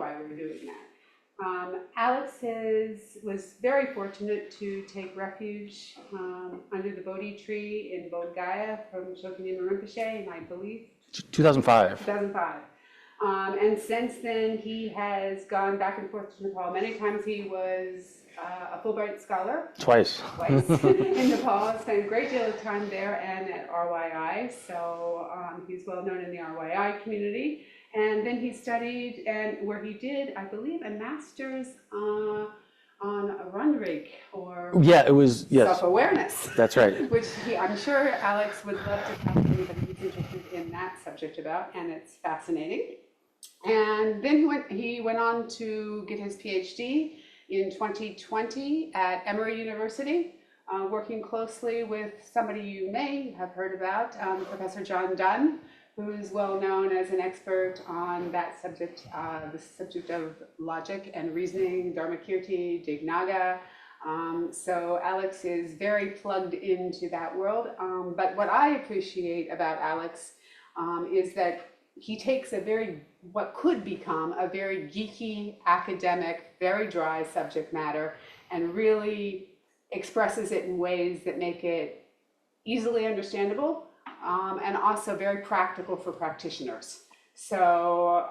why we were doing that. Alex was very fortunate to take refuge under the Bodhi tree in Bodh Gaya from Shokyamuni Rinpoche in, I believe, 2005. 2005. And since then, he has gone back and forth to Nepal. Many times he was a Fulbright scholar. Twice. In Nepal. Spent a great deal of time there and at RYI. So he's well known in the RYI community. And then he studied, and where he did, I believe, a master's on a Runrig, or yeah, it was, yes, self-awareness. That's right. Which I'm sure Alex would love to talk to anybody who's interested in that subject about, and it's fascinating. And then he went on to get his PhD in 2020 at Emory University, working closely with somebody you may have heard about, Professor John Dunn, who is well known as an expert on that subject, the subject of logic and reasoning, Dharmakirti, Dignaga. So Alex is very plugged into that world. But what I appreciate about Alex is that he takes what could become a very geeky, academic, very dry subject matter and really expresses it in ways that make it easily understandable, and also very practical for practitioners. So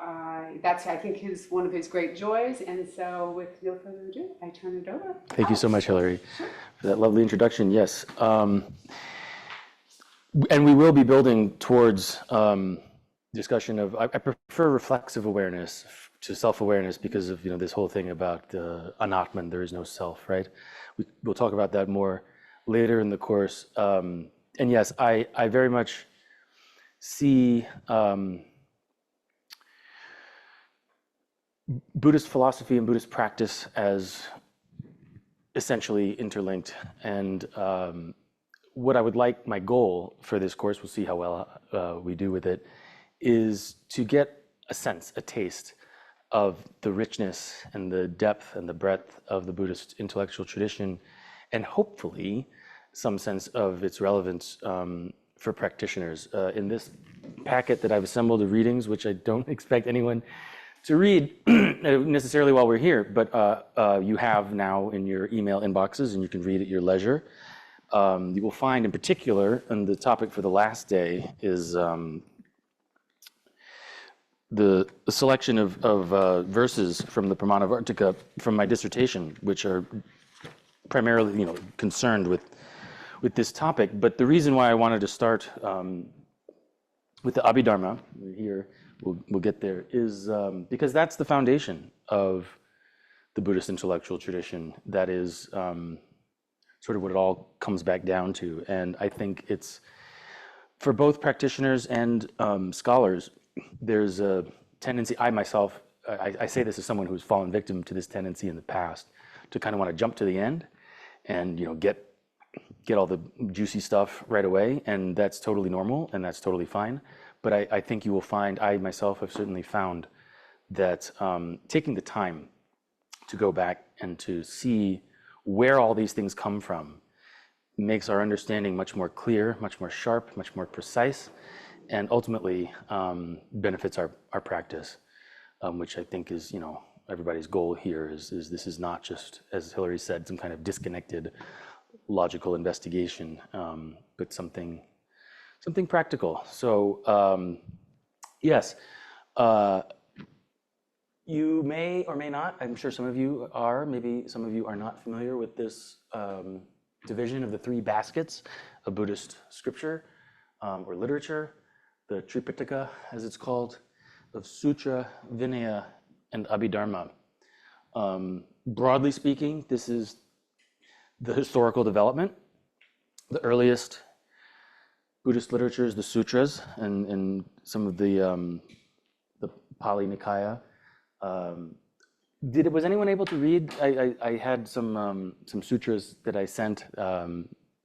that's, I think, one of his great joys. And so with no further ado, I turn it over. Thank you so much, Hillary, for that lovely introduction. Yes. And we will be building towards discussion of, I prefer reflexive awareness to self-awareness because of, this whole thing about anatman, there is no self, right? We'll talk about that more later in the course. And yes, I very much see Buddhist philosophy and Buddhist practice as essentially interlinked. And what I would like, my goal for this course, we'll see how well we do with it, is to get a sense, a taste of the richness and the depth and the breadth of the Buddhist intellectual tradition, and hopefully some sense of its relevance for practitioners. In this packet that I've assembled of readings, which I don't expect anyone to read necessarily while we're here, but you have now in your email inboxes and you can read at your leisure. You will find in particular, and the topic for the last day is the selection of verses from the Pramanavartika from my dissertation, which are primarily concerned with this topic. But the reason why I wanted to start with the Abhidharma, here we'll get there, is because that's the foundation of the Buddhist intellectual tradition. That is sort of what it all comes back down to. And I think it's, for both practitioners and scholars, there's a tendency, I myself, I say this as someone who's fallen victim to this tendency in the past, to kind of want to jump to the end and get all the juicy stuff right away, and that's totally normal and that's totally fine. But I think you will find, I myself have certainly found that taking the time to go back and to see where all these things come from makes our understanding much more clear, much more sharp, much more precise, and ultimately benefits our practice, which I think is, everybody's goal here is this is not just, as Hillary said, some kind of disconnected logical investigation, but something practical. So yes, you may or may not, I'm sure some of you are, maybe some of you are not familiar with this division of the three baskets of Buddhist scripture or literature, the Tripitaka, as it's called, of Sutra, Vinaya, and Abhidharma. Broadly speaking, this is the historical development. The earliest Buddhist literature is the sutras and some of the Pali Nikaya. Was anyone able to read? I had some sutras that I sent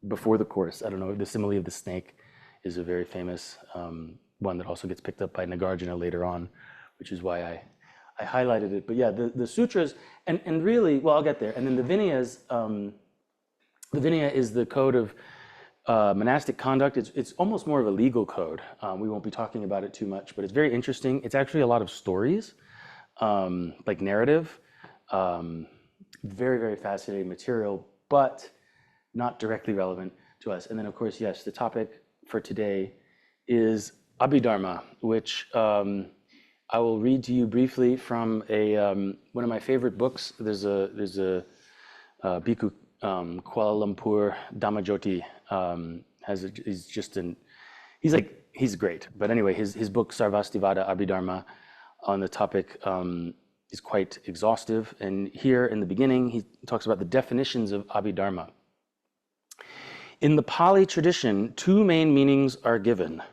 before the course. I don't know, the simile of the snake is a very famous one that also gets picked up by Nagarjuna later on, which is why I highlighted it. But yeah, the sutras, and really, well, I'll get there. And then the Vinayas, the Vinaya is the code of monastic conduct. It's almost more of a legal code. We won't be talking about it too much, but it's very interesting. It's actually a lot of stories. like narrative. Very, very fascinating material, but not directly relevant to us. And then, of course, yes, the topic for today is Abhidharma, which I will read to you briefly from one of my favorite books. There's a Bhikkhu Kuala Lumpur Dhamajoti he's great. But anyway, his book Sarvastivada Abhidharma on the topic is quite exhaustive. And here in the beginning, he talks about the definitions of Abhidharma. In the Pali tradition, two main meanings are given: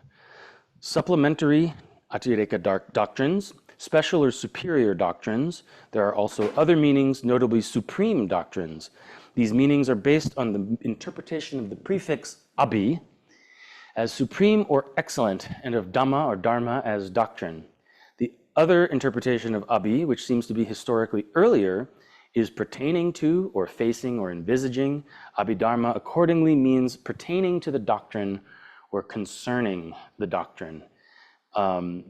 supplementary Atireka doctrines, special or superior doctrines. There are also other meanings, notably supreme doctrines. These meanings are based on the interpretation of the prefix abhi as supreme or excellent, and of dhamma or dharma as doctrine. The other interpretation of abhi, which seems to be historically earlier, is pertaining to or facing or envisaging. Abhidharma accordingly means pertaining to the doctrine or concerning the doctrine. And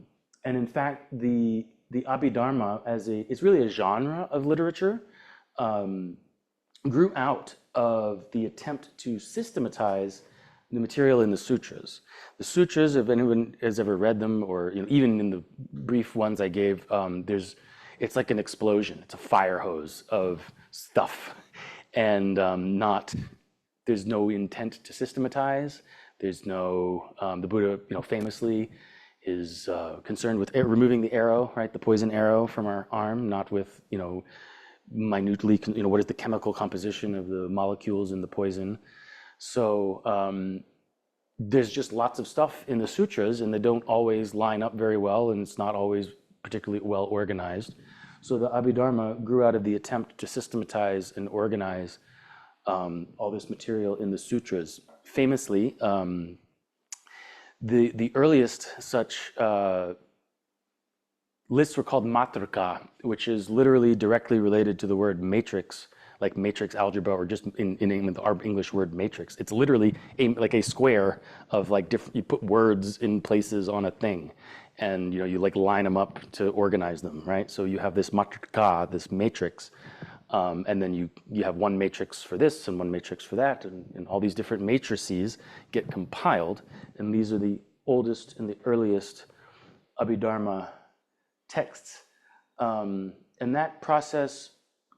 in fact, the Abhidharma it's really a genre of literature, grew out of the attempt to systematize the material in the sutras. The sutras, if anyone has ever read them, or even in the brief ones I gave, it's like an explosion. It's a fire hose of stuff, and there's no intent to systematize. There's no the Buddha, famously is concerned with removing the arrow, right, the poison arrow from our arm, not with minutely, what is the chemical composition of the molecules in the poison. So there's just lots of stuff in the sutras, and they don't always line up very well, and it's not always particularly well organized. So the Abhidharma grew out of the attempt to systematize and organize all this material in the sutras. Famously, the earliest such lists were called matrika, which is literally directly related to the word matrix, like matrix algebra, or just in our English word matrix. It's literally like a square of like different, you put words in places on a thing, and you like line them up to organize them, right? So you have this matrika, this matrix, and then you have one matrix for this and one matrix for that, and all these different matrices get compiled, and these are the oldest and the earliest Abhidharma texts. And that process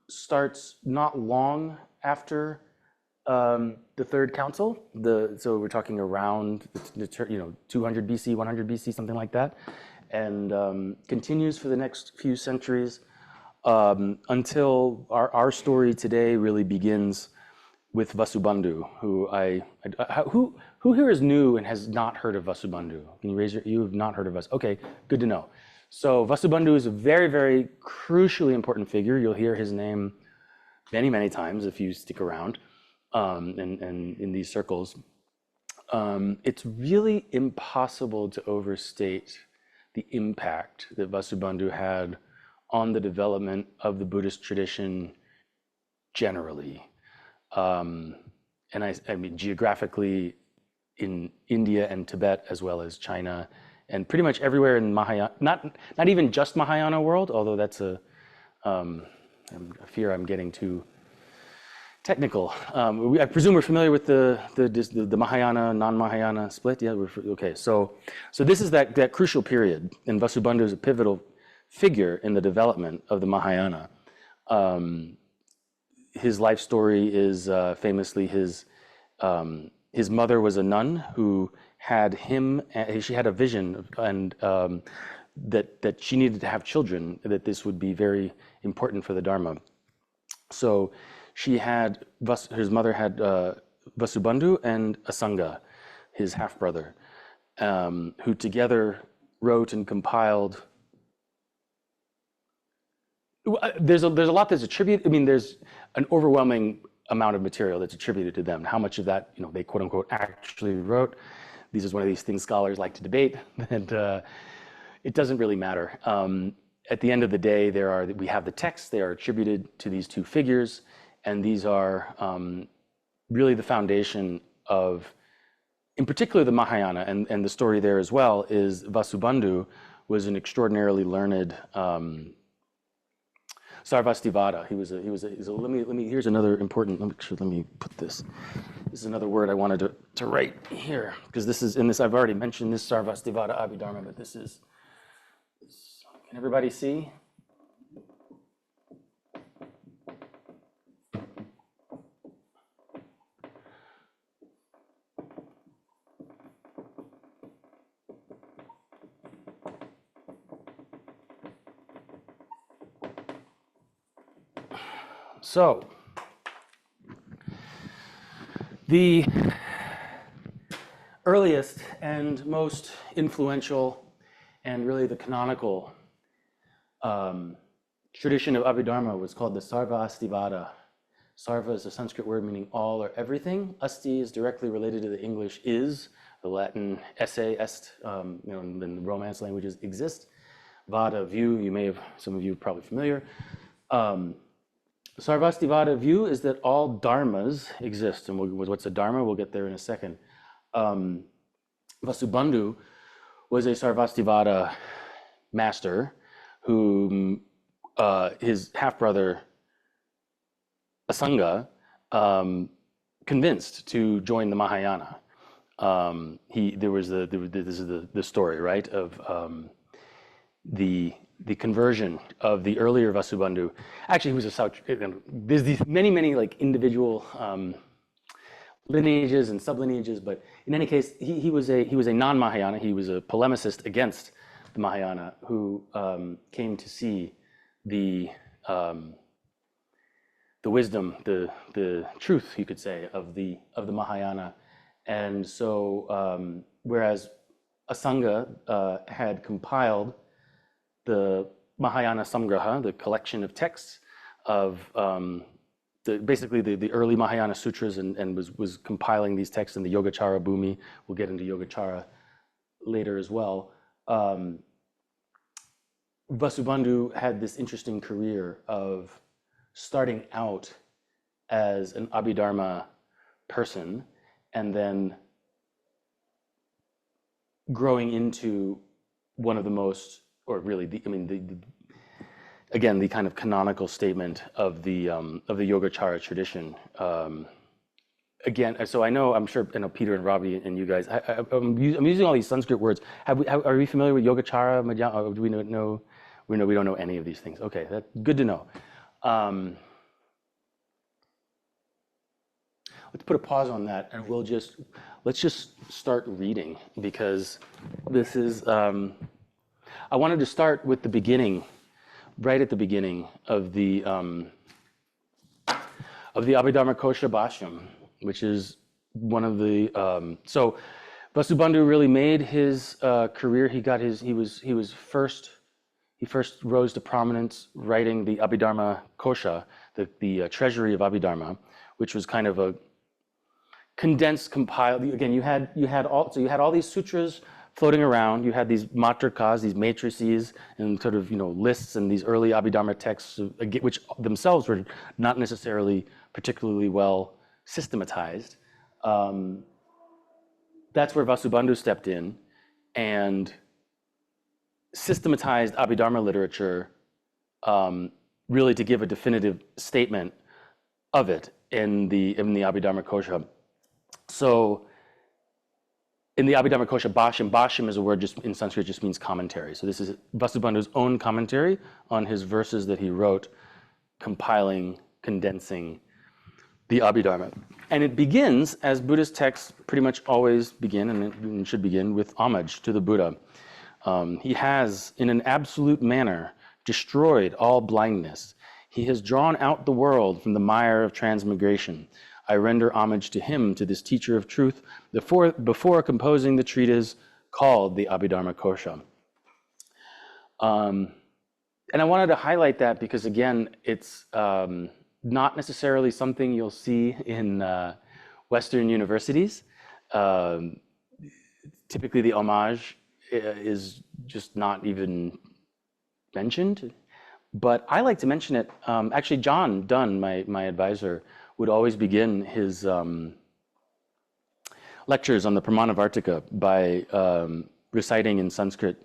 starts not long after the Third Council. So we're talking around 200 BC, 100 BC, something like that, and continues for the next few centuries until our story today really begins with Vasubandhu, who here is new and has not heard of Vasubandhu? Can you raise you have not heard of us? Okay, good to know. So Vasubandhu is a very, very crucially important figure. You'll hear his name many, many times if you stick around and in these circles. It's really impossible to overstate the impact that Vasubandhu had on the development of the Buddhist tradition generally. And I mean geographically in India and Tibet, as well as China, and pretty much everywhere in Mahayana, not even just Mahayana world, although that's I fear I'm getting too technical. I presume we're familiar with the Mahayana, non-Mahayana split. Yeah, okay. So this is that crucial period, and Vasubandhu is a pivotal figure in the development of the Mahayana. His life story is famously his mother was a nun who had him. She had a vision, and that she needed to have children. That this would be very important for the Dharma. So his mother had Vasubandhu and Asanga, his half brother, who together wrote and compiled. There's a lot that's attributed. I mean, there's an overwhelming amount of material that's attributed to them. How much of that, they quote unquote actually wrote? This is one of these things scholars like to debate, and it doesn't really matter. At the end of the day, we have the texts. They are attributed to these two figures, and these are really the foundation of, in particular, the Mahayana. And the story there as well is Vasubandhu was an extraordinarily learned Sarvastivada. Here's another important, let me put this. This is another word I wanted to write here, because this is, in this, I've already mentioned this Sarvastivada Abhidharma, but this is, can everybody see? So, the earliest and most influential and really the canonical tradition of Abhidharma was called the Sarvastivada. Sarva is a Sanskrit word meaning all or everything. Asti is directly related to the English is, the Latin esse, est, in the Romance languages exist. Vada, view, some of you are probably familiar. Sarvastivada view is that all dharmas exist, and what's a dharma? We'll get there in a second. Vasubandhu was a Sarvastivada master whom his half-brother Asanga convinced to join the Mahayana. This is the story, right, of the conversion of the earlier Vasubandhu. Actually, he was a South. There's these many like individual lineages and sublineages, but in any case, he was a non-Mahayana. He was a polemicist against the Mahayana who came to see the wisdom, the truth, you could say, of the Mahayana, and so whereas Asanga had compiled the Mahayana Samgraha, the collection of texts of basically the early Mahayana sutras, and was compiling these texts in the Yogacara Bhumi. We'll get into Yogacara later as well. Vasubandhu had this interesting career of starting out as an Abhidharma person and then growing into one of the most, or really, the kind of canonical statement of the Yogacara tradition. So I'm sure Peter and Ravi and you guys. I'm using all these Sanskrit words. Are we familiar with Yogacara? Or do we know? We don't know any of these things. Okay, that's good to know. Let's put a pause on that, and let's just start reading, because this is. I wanted to start with the beginning, right at the beginning of the Abhidharmic Kosha Bhashyam, which is one of the. So Vasubandhu really made his career. He first rose to prominence writing the Abhidharma Kosha, the treasury of Abhidharma, which was kind of a condensed, compiled. Again, you had all these sutras floating around. You had these matrikas, these matrices, and sort of lists, and these early Abhidharma texts, which themselves were not necessarily particularly well systematized. That's where Vasubandhu stepped in and systematized Abhidharma literature, really to give a definitive statement of it in the Abhidharma Kosha. So in the Abhidharma Kosha Bhashyam, Bhashyam is a word in Sanskrit, just means commentary. So this is Vasubandhu's own commentary on his verses that he wrote, compiling, condensing the Abhidharma. And it begins, as Buddhist texts pretty much always begin, and should begin, with homage to the Buddha. He has, in an absolute manner, destroyed all blindness. He has drawn out the world from the mire of transmigration. I render homage to him, to this teacher of truth, before composing the treatise called the Abhidharma Kosha. And I wanted to highlight that because, again, it's not necessarily something you'll see in Western universities. Typically, the homage is just not even mentioned. But I like to mention it. Actually, John Dunn, my advisor, would always begin his lectures on the Pramanavartika by reciting in Sanskrit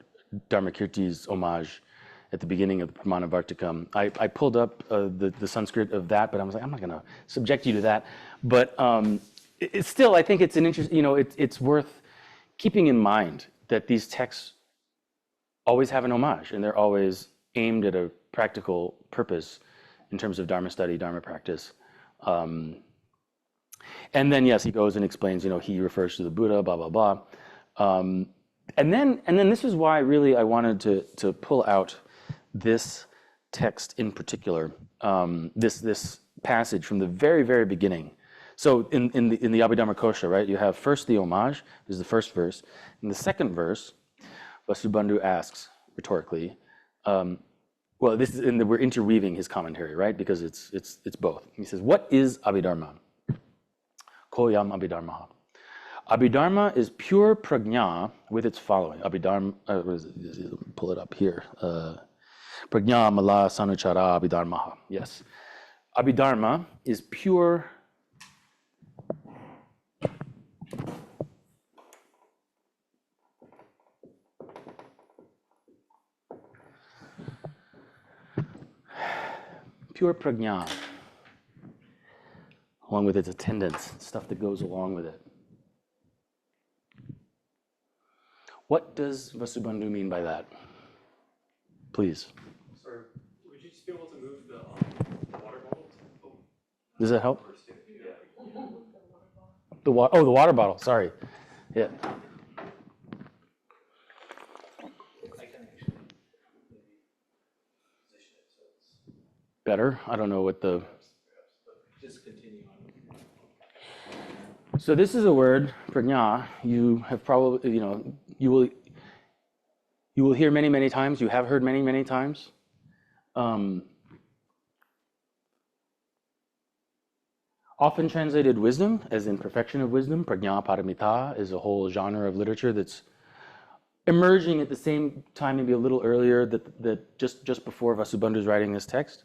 Dharmakirti's homage. at the beginning of the Pramanavartikam. I pulled up the Sanskrit of that, but I was like, I'm not going to subject you to that. But it's still, I think it's an interest. It's worth keeping in mind that these texts always have an homage, and they're always aimed at a practical purpose in terms of Dharma study, Dharma practice. And then, yes, he goes and explains, he refers to the Buddha, blah, blah, blah. And then this is why really I wanted to pull out this text in particular, this passage from the very, very beginning. So in the Abhidharma Kosha, right, you have first the homage, this is the first verse. In the second verse, Vasubandhu asks rhetorically, well, this is we're interweaving his commentary, right? Because it's both. He says, "What is Abhidharma? Koyam Abhidharma. Abhidharma is pure prajna with its following. Abhidharma, pull it up here. Prajna mala sanuchara Abhidharma. Yes, Abhidharma is pure." Pure prajna, along with its attendants, stuff that goes along with it. What does Vasubandhu mean by that? Please. Sorry, would you just be able to move the water bottle? Does that help? The water bottle. Sorry. Yeah. Better. I don't know what the. Just continue on. So this is a word, prajna. You have probably, you will hear many, many times. You have heard many, many times. Often translated wisdom, as in perfection of wisdom. Prajna paramita is a whole genre of literature that's emerging at the same time, maybe a little earlier, that just before Vasubandhu's writing this text.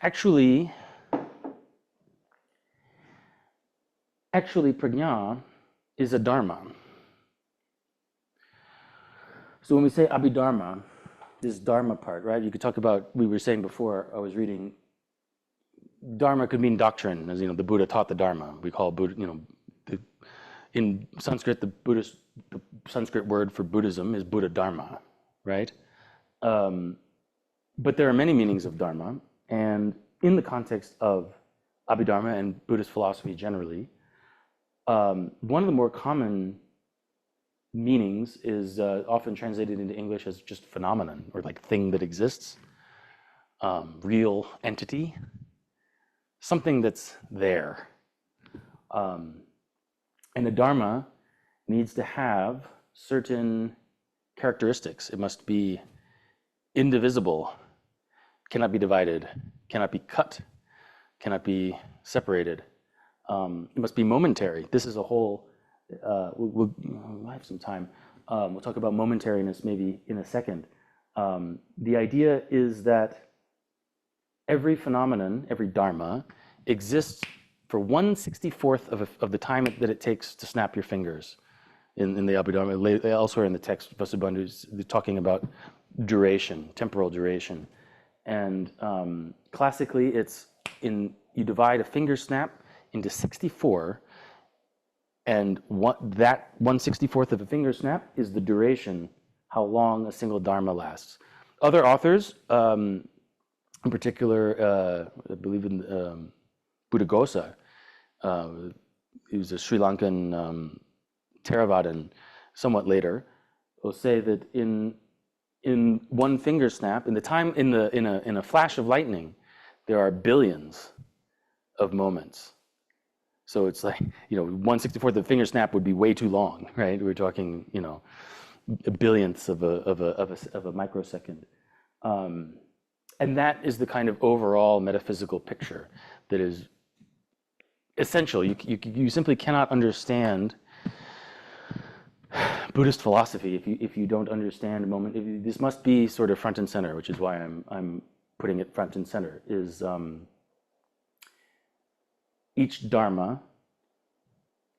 Actually, prajna is a dharma. So when we say abhidharma, this dharma part, right? You could talk about, we were saying before, I was reading, dharma could mean doctrine, as the Buddha taught the dharma. We call Buddha, in Sanskrit, the Sanskrit word for Buddhism is Buddha Dharma, right? But there are many meanings of dharma, and in the context of Abhidharma and Buddhist philosophy generally, one of the more common meanings is often translated into English as just phenomenon, or like thing that exists, real entity, something that's there. And a dharma needs to have certain characteristics. It must be indivisible, cannot be divided, cannot be cut, cannot be separated. It must be momentary. This is a whole, we'll have some time. We'll talk about momentariness maybe in a second. The idea is that every phenomenon, every dharma, exists for 1/64th of the time that it takes to snap your fingers. In the Abhidharma, elsewhere in the text, Vasubandhu is talking about duration, temporal duration. And classically, you divide a finger snap into 64, and that 1/64th of a finger snap is the duration, how long a single dharma lasts. Other authors, in particular, I believe in Buddhaghosa, he was a Sri Lankan Theravadan, somewhat later, will say that in one finger snap, in a flash of lightning, there are billions of moments. So it's like 1/64th of the finger snap would be way too long, right? We're talking a billionth of a microsecond, and that is the kind of overall metaphysical picture that is essential. You simply cannot understand Buddhist philosophy if you don't understand a moment. This must be sort of front and center, which is why I'm putting it front and center. Is each dharma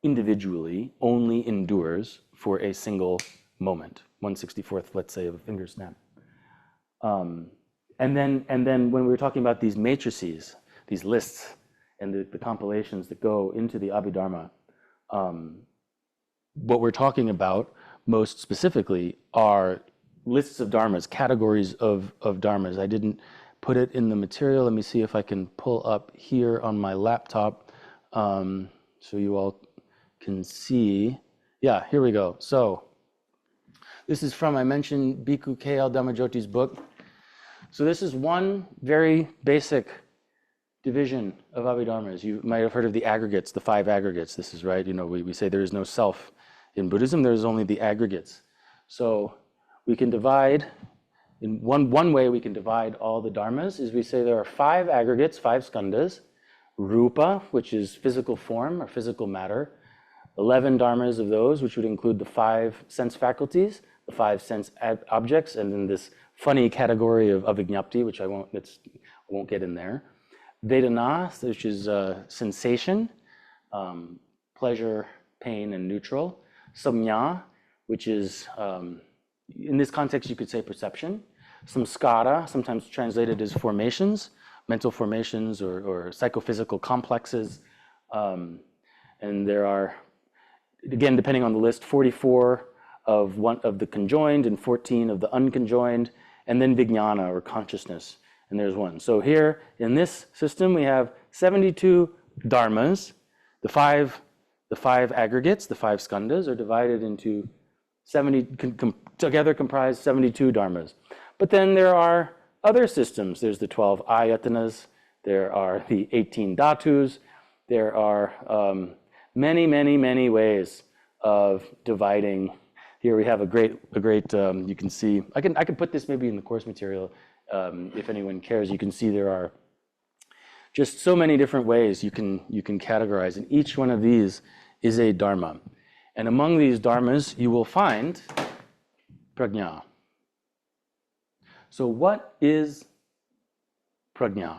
individually only endures for a single moment, 1/64th, let's say, of a finger snap. And then when we were talking about these matrices, these lists, and the compilations that go into the Abhidharma, what we're talking about most specifically are lists of dharmas, categories of dharmas. I didn't put it in the material. Let me see if I can pull up here on my laptop so you all can see. Yeah, here we go. So this is from, I mentioned Bhikkhu K.L. Dhammajoti's book. So this is one very basic division of Abhidharmas. You might have heard of the aggregates, the 5 aggregates. This is right, we say there is no self. In Buddhism, there is only the aggregates. So we can divide, in one way we can divide all the dharmas is we say there are 5 aggregates, 5 skandhas, rupa, which is physical form or physical matter, 11 dharmas of those, which would include the 5 sense faculties, the 5 sense objects, and then this funny category of avignapti, which I won't get in there. Vedana, which is sensation, pleasure, pain, and neutral. Samnya, which is, in this context, you could say perception. Samskara, sometimes translated as formations, mental formations or psychophysical complexes. And there are, again, depending on the list, 44 of the conjoined and 14 of the unconjoined, and then vijnana or consciousness. And there's one. So here in this system, we have 72 dharmas. The five aggregates, the 5 skandhas, are divided into 70, together comprise 72 dharmas. But then there are other systems. There's the 12 ayatanas. There are the 18 dhatus. There are many, many, many ways of dividing. Here we have a great. You can see. I can put this maybe in the course material if anyone cares. You can see there are just so many different ways you can categorize, and each one of these is a dharma. And among these dharmas, you will find prajna. So what is prajna?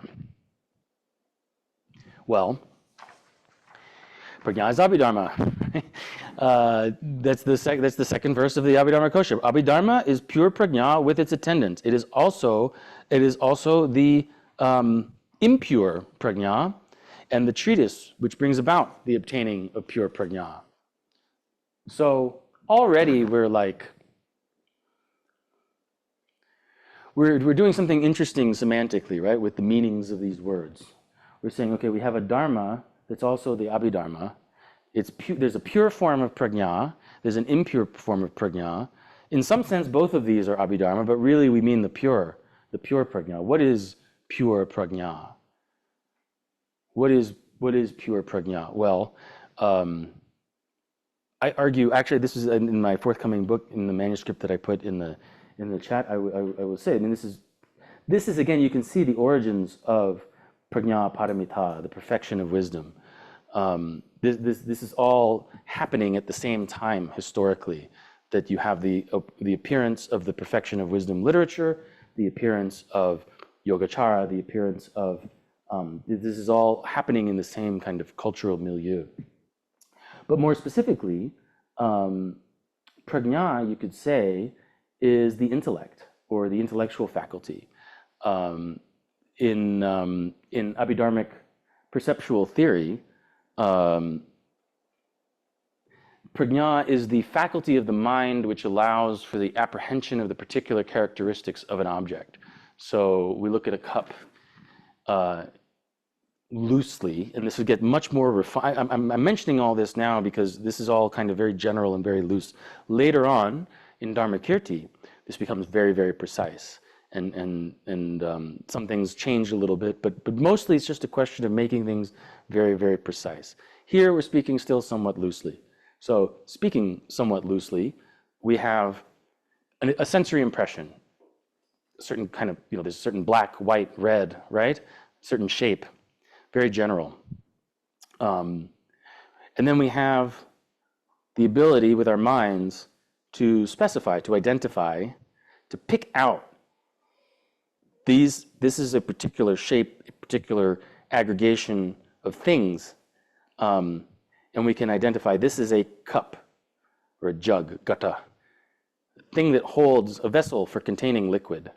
Well, prajna is Abhidharma. That's the second verse of the Abhidharma Kosha. Abhidharma is pure prajna with its attendants. It is also the impure prajna and the treatise which brings about the obtaining of pure prajna. So already we're doing something interesting semantically, right, with the meanings of these words. We're saying, okay, we have a dharma that's also the Abhidharma. There's a pure form of prajna, there's an impure form of prajna. In some sense, both of these are Abhidharma, but really we mean the pure prajna. What is pure prajna? What is pure prajna? Well, I argue, actually this is in my forthcoming book, in the manuscript that I put in the chat, I will say, I mean, this is again, you can see the origins of prajna paramita, the perfection of wisdom. This is all happening at the same time historically, that you have the appearance of the perfection of wisdom literature, the appearance of Yogacara, the appearance of, this is all happening in the same kind of cultural milieu. But more specifically, prajna, you could say, is the intellect or the intellectual faculty. In Abhidharmic perceptual theory, prajna is the faculty of the mind which allows for the apprehension of the particular characteristics of an object. So we look at a cup loosely, and this would get much more refined. I'm mentioning all this now because this is all kind of very general and very loose. Later on in Dharmakirti, this becomes very, very precise. And some things change a little bit, but mostly it's just a question of making things very, very precise. Here we're speaking still somewhat loosely. So speaking somewhat loosely, we have a sensory impression, a certain kind of, there's a certain black, white, red, right? Certain shape, very general. And then we have the ability with our minds to specify, to identify, to pick out this is a particular shape, a particular aggregation of things. And and we can identify this is a cup or a jug, gata, a thing that holds a vessel for containing liquid,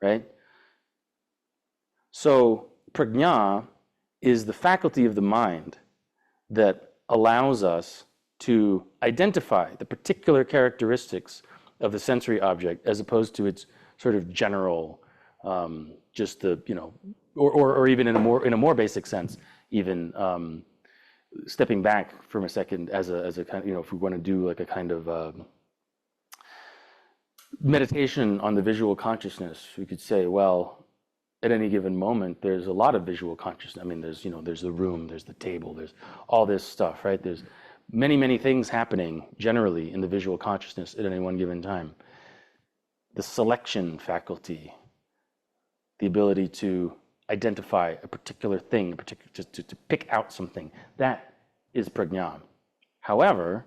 right? So prajna is the faculty of the mind that allows us to identify the particular characteristics of the sensory object as opposed to its sort of general, just the, you know, or even in a more basic sense, even stepping back from a second as a kind of, you know, if we want to do like a kind of meditation on the visual consciousness, we could say, well, at any given moment, there's a lot of visual consciousness. I mean, there's, you know, there's the room, there's the table, there's all this stuff, right? There's many, many things happening generally in the visual consciousness at any one given time. The selection faculty, the ability to identify a particular thing, to pick out something, that is prajna. However,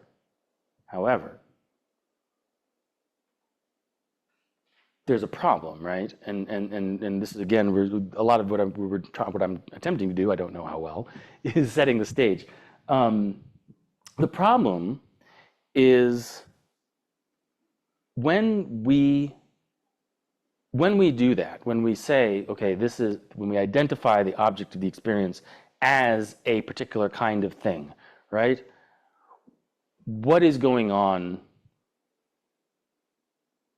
there's a problem, right? And this is, again, a lot of what I'm attempting to do, I don't know how well, is setting the stage. The problem is when we do that, when we say, okay, this is, when we identify the object of the experience as a particular kind of thing, right? What is going on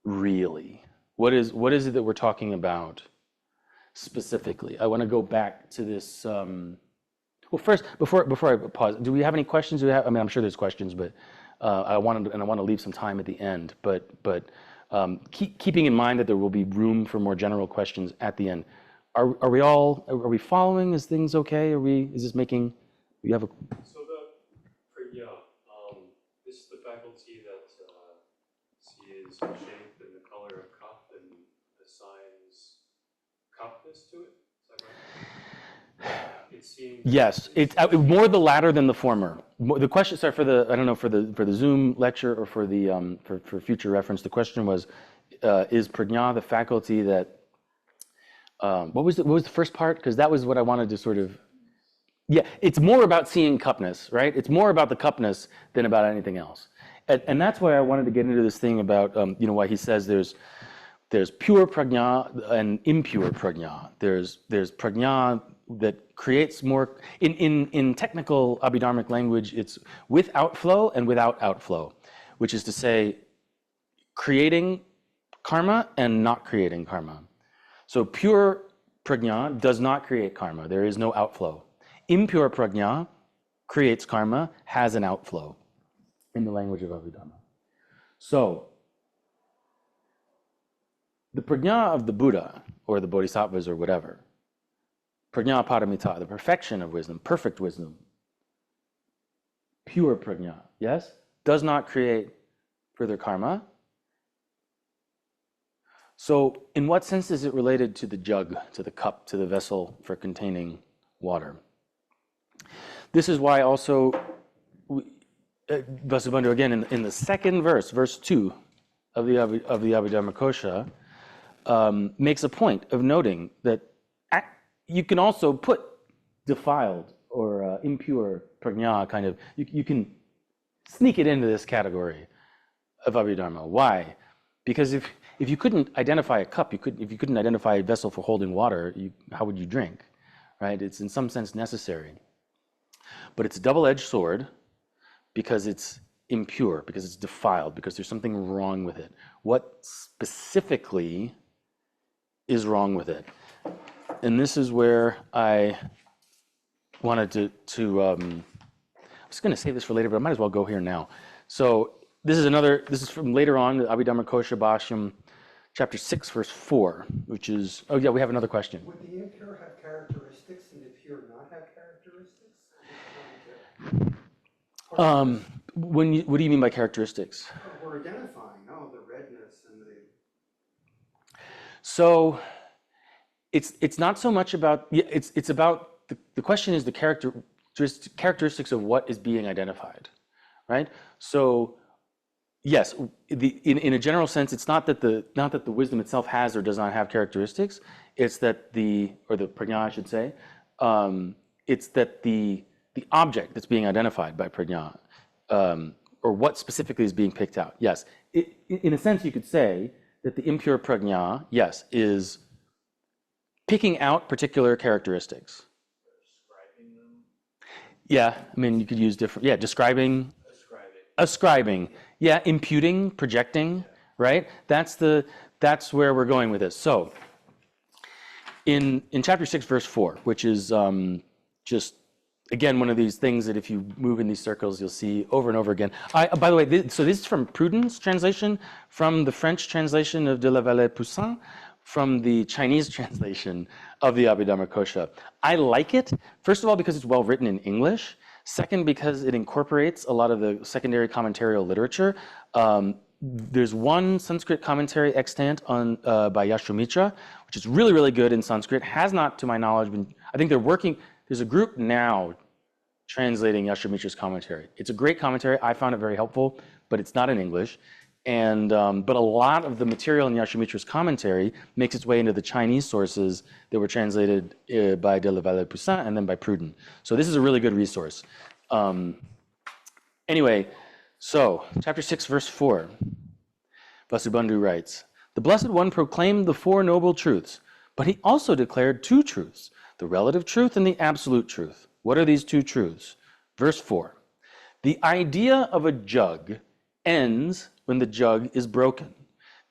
really? What is it that we're talking about specifically? I want to go back to this. Well, first, before I pause, do we have any questions? I mean, I'm sure there's questions, but I want to leave some time at the end. But keeping in mind that there will be room for more general questions at the end. Are we following? Is things okay? Is this making? We have a. So the this is the faculty that sees shape and the color of cup and assigns cupness to it. Is that right? It seems. Yes, it's more the latter than the former. The question, sorry, I don't know, for the Zoom lecture or for the for future reference, the question was, is prajna the faculty that? What was the first part? Because that was what I wanted to sort of. Yeah, it's more about seeing cupness, right? It's more about the cupness than about anything else, and that's why I wanted to get into this thing about you know, why he says there's pure prajna and impure prajna. There's prajna that creates more, in technical Abhidharmic language, it's with outflow and without outflow, which is to say creating karma and not creating karma. So pure prajna does not create karma. There is no outflow. Impure prajna creates karma, has an outflow in the language of Abhidharma. So the prajna of the Buddha or the Bodhisattvas or whatever, prajna paramita, the perfection of wisdom, perfect wisdom, pure prajna, yes, does not create further karma. So in what sense is it related to the jug, to the cup, to the vessel for containing water? This is why also Vasubandhu, again, in the second verse, verse 2 of the Abhidharmakosha, makes a point of noting that you can also put defiled or impure prajna, kind of, you can sneak it into this category of Abhidharma. Why? Because if you couldn't identify a cup, if you couldn't identify a vessel for holding water, how would you drink, right? It's in some sense necessary. But it's a double-edged sword because it's impure, because it's defiled, because there's something wrong with it. What specifically is wrong with it? And this is where I wanted to I was going to save this for later, but I might as well go here now. So this is from later on, the Abhidharmakosha Bhashyam, chapter 6, verse 4, which is, oh yeah, we have another question. Would the impure have characteristics and the pure not have characteristics? What do you mean by characteristics? We're identifying, the redness and the... So it's not so much about, it's about, the question is the characteristics of what is being identified, right? So yes, in a general sense, it's not that the wisdom itself has or does not have characteristics. It's that the prajna, I should say, it's that the the object that's being identified by prajna, or what specifically is being picked out. Yes, in a sense, you could say that the impure prajna, yes, is picking out particular characteristics. Describing them. Yeah, I mean, you could use different, yeah, describing, Ascribing. ascribing, yeah, imputing, projecting, right? That's where we're going with this. So, in chapter 6, verse 4, which is just, again, one of these things that if you move in these circles, you'll see over and over again. By the way, so this is from Proudhon's translation, from the French translation of de la Vallée-Poussin, from the Chinese translation of the Abhidharmic Kosha. I like it, first of all, because it's well written in English. Second, because it incorporates a lot of the secondary commentarial literature. There's one Sanskrit commentary extant on by Yashomitra, which is really, really good in Sanskrit. Has not, to my knowledge, been. I think they're working. There's a group now translating Yashomitra's commentary. It's a great commentary. I found it very helpful, but it's not in English. And but a lot of the material in Yashomitra's commentary makes its way into the Chinese sources that were translated by de la Vallée-Poussin and then by Proudhon. So this is a really good resource. Anyway, so chapter 6, verse 4, Vasubandhu writes, "The Blessed One proclaimed the Four Noble Truths, but he also declared two truths, the relative truth and the absolute truth. What are these two truths?" Verse 4, "The idea of a jug ends when the jug is broken.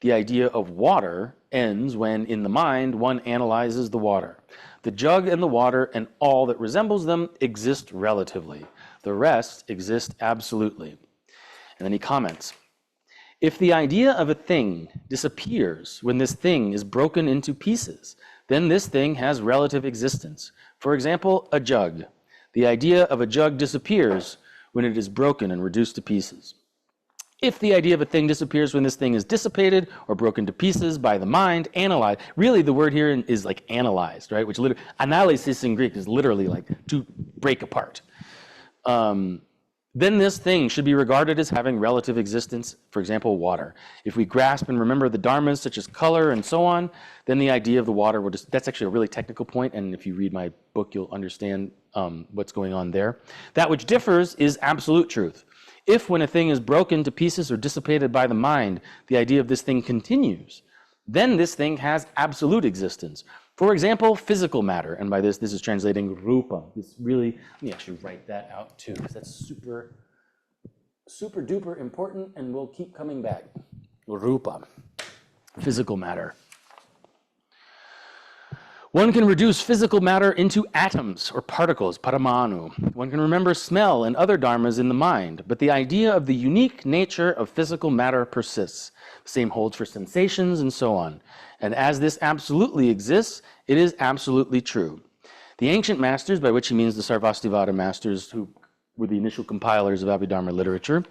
The idea of water ends when, in the mind, one analyzes the water. The jug and the water and all that resembles them exist relatively. The rest exist absolutely." And then he comments, "If the idea of a thing disappears when this thing is broken into pieces, then this thing has relative existence. For example, a jug. The idea of a jug disappears when it is broken and reduced to pieces. If the idea of a thing disappears when this thing is dissipated or broken to pieces by the mind, analyzed." Really, the word here is like analyzed, right? Which literally, analysis in Greek is literally like to break apart. Then this thing should be regarded as having relative existence, for example, water. If we grasp and remember the dharmas such as color and so on, then the idea of the water will just, that's actually a really technical point, and if you read my book, you'll understand what's going on there. That which differs is absolute truth. If when a thing is broken to pieces or dissipated by the mind, the idea of this thing continues, then this thing has absolute existence. For example, physical matter, and by this is translating rupa. This really, let me actually write that out too, because that's super, super duper important, and we'll keep coming back. Rupa, physical matter. One can reduce physical matter into atoms or particles, paramanu. One can remember smell and other dharmas in the mind, but the idea of the unique nature of physical matter persists. The same holds for sensations and so on. And as this absolutely exists, it is absolutely true. The ancient masters, by which he means the Sarvastivada masters, who were the initial compilers of Abhidharma literature,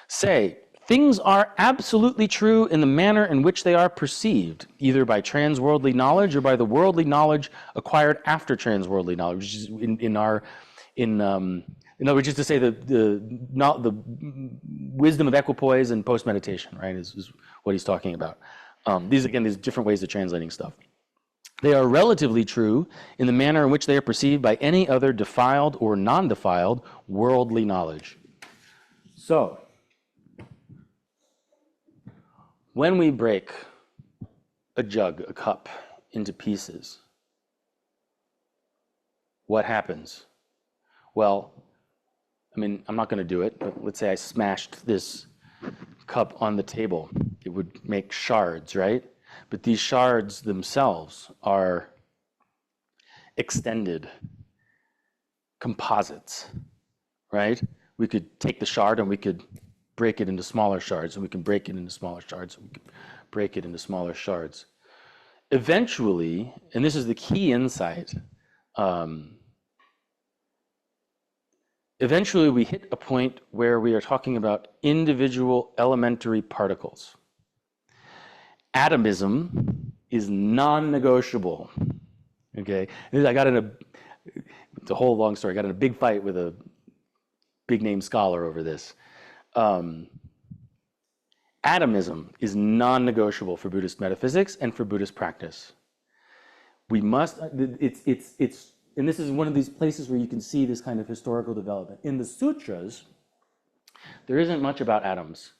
say, things are absolutely true in the manner in which they are perceived, either by transworldly knowledge or by the worldly knowledge acquired after transworldly knowledge, which is in other words, just to say the wisdom of equipoise and post-meditation, right, is what he's talking about. These different ways of translating stuff. They are relatively true in the manner in which they are perceived by any other defiled or non-defiled worldly knowledge. So, when we break a jug, a cup, into pieces, what happens? Well, I mean, I'm not going to do it, but let's say I smashed this cup on the table. It would make shards, right? But these shards themselves are extended composites, right? We could take the shard and we could break it into smaller shards, and we can break it into smaller shards, and we can break it into smaller shards. Eventually, and this is the key insight, eventually we hit a point where we are talking about individual elementary particles. Atomism is non-negotiable, okay? It's a whole long story. I got in a big fight with a big name scholar over this. Atomism is non-negotiable for Buddhist metaphysics and for Buddhist practice. We must, it's and this is one of these places where you can see this kind of historical development. In the sutras, there isn't much about atoms,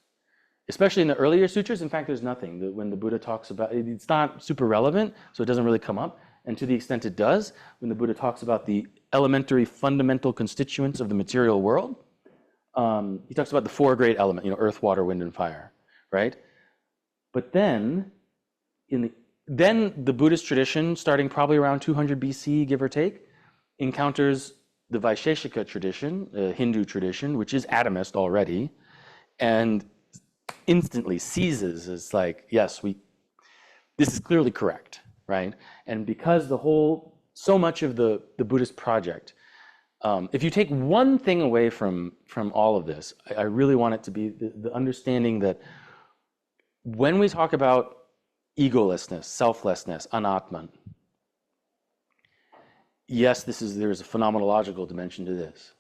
especially in the earlier sutras. In fact, there's nothing. When the Buddha talks about it, it's not super relevant, so it doesn't really come up. And to the extent it does, when the Buddha talks about the elementary fundamental constituents of the material world, he talks about the four great elements, earth, water, wind, and fire, right? But then, then the Buddhist tradition, starting probably around 200 BC, give or take, encounters the Vaisheshika tradition, the Hindu tradition, which is atomist already, and instantly seizes as like, yes, this is clearly correct, right? And because so much of the Buddhist project, if you take one thing away from all of this, I really want it to be the understanding that when we talk about egolessness, selflessness, anatman, yes, there is a phenomenological dimension to this.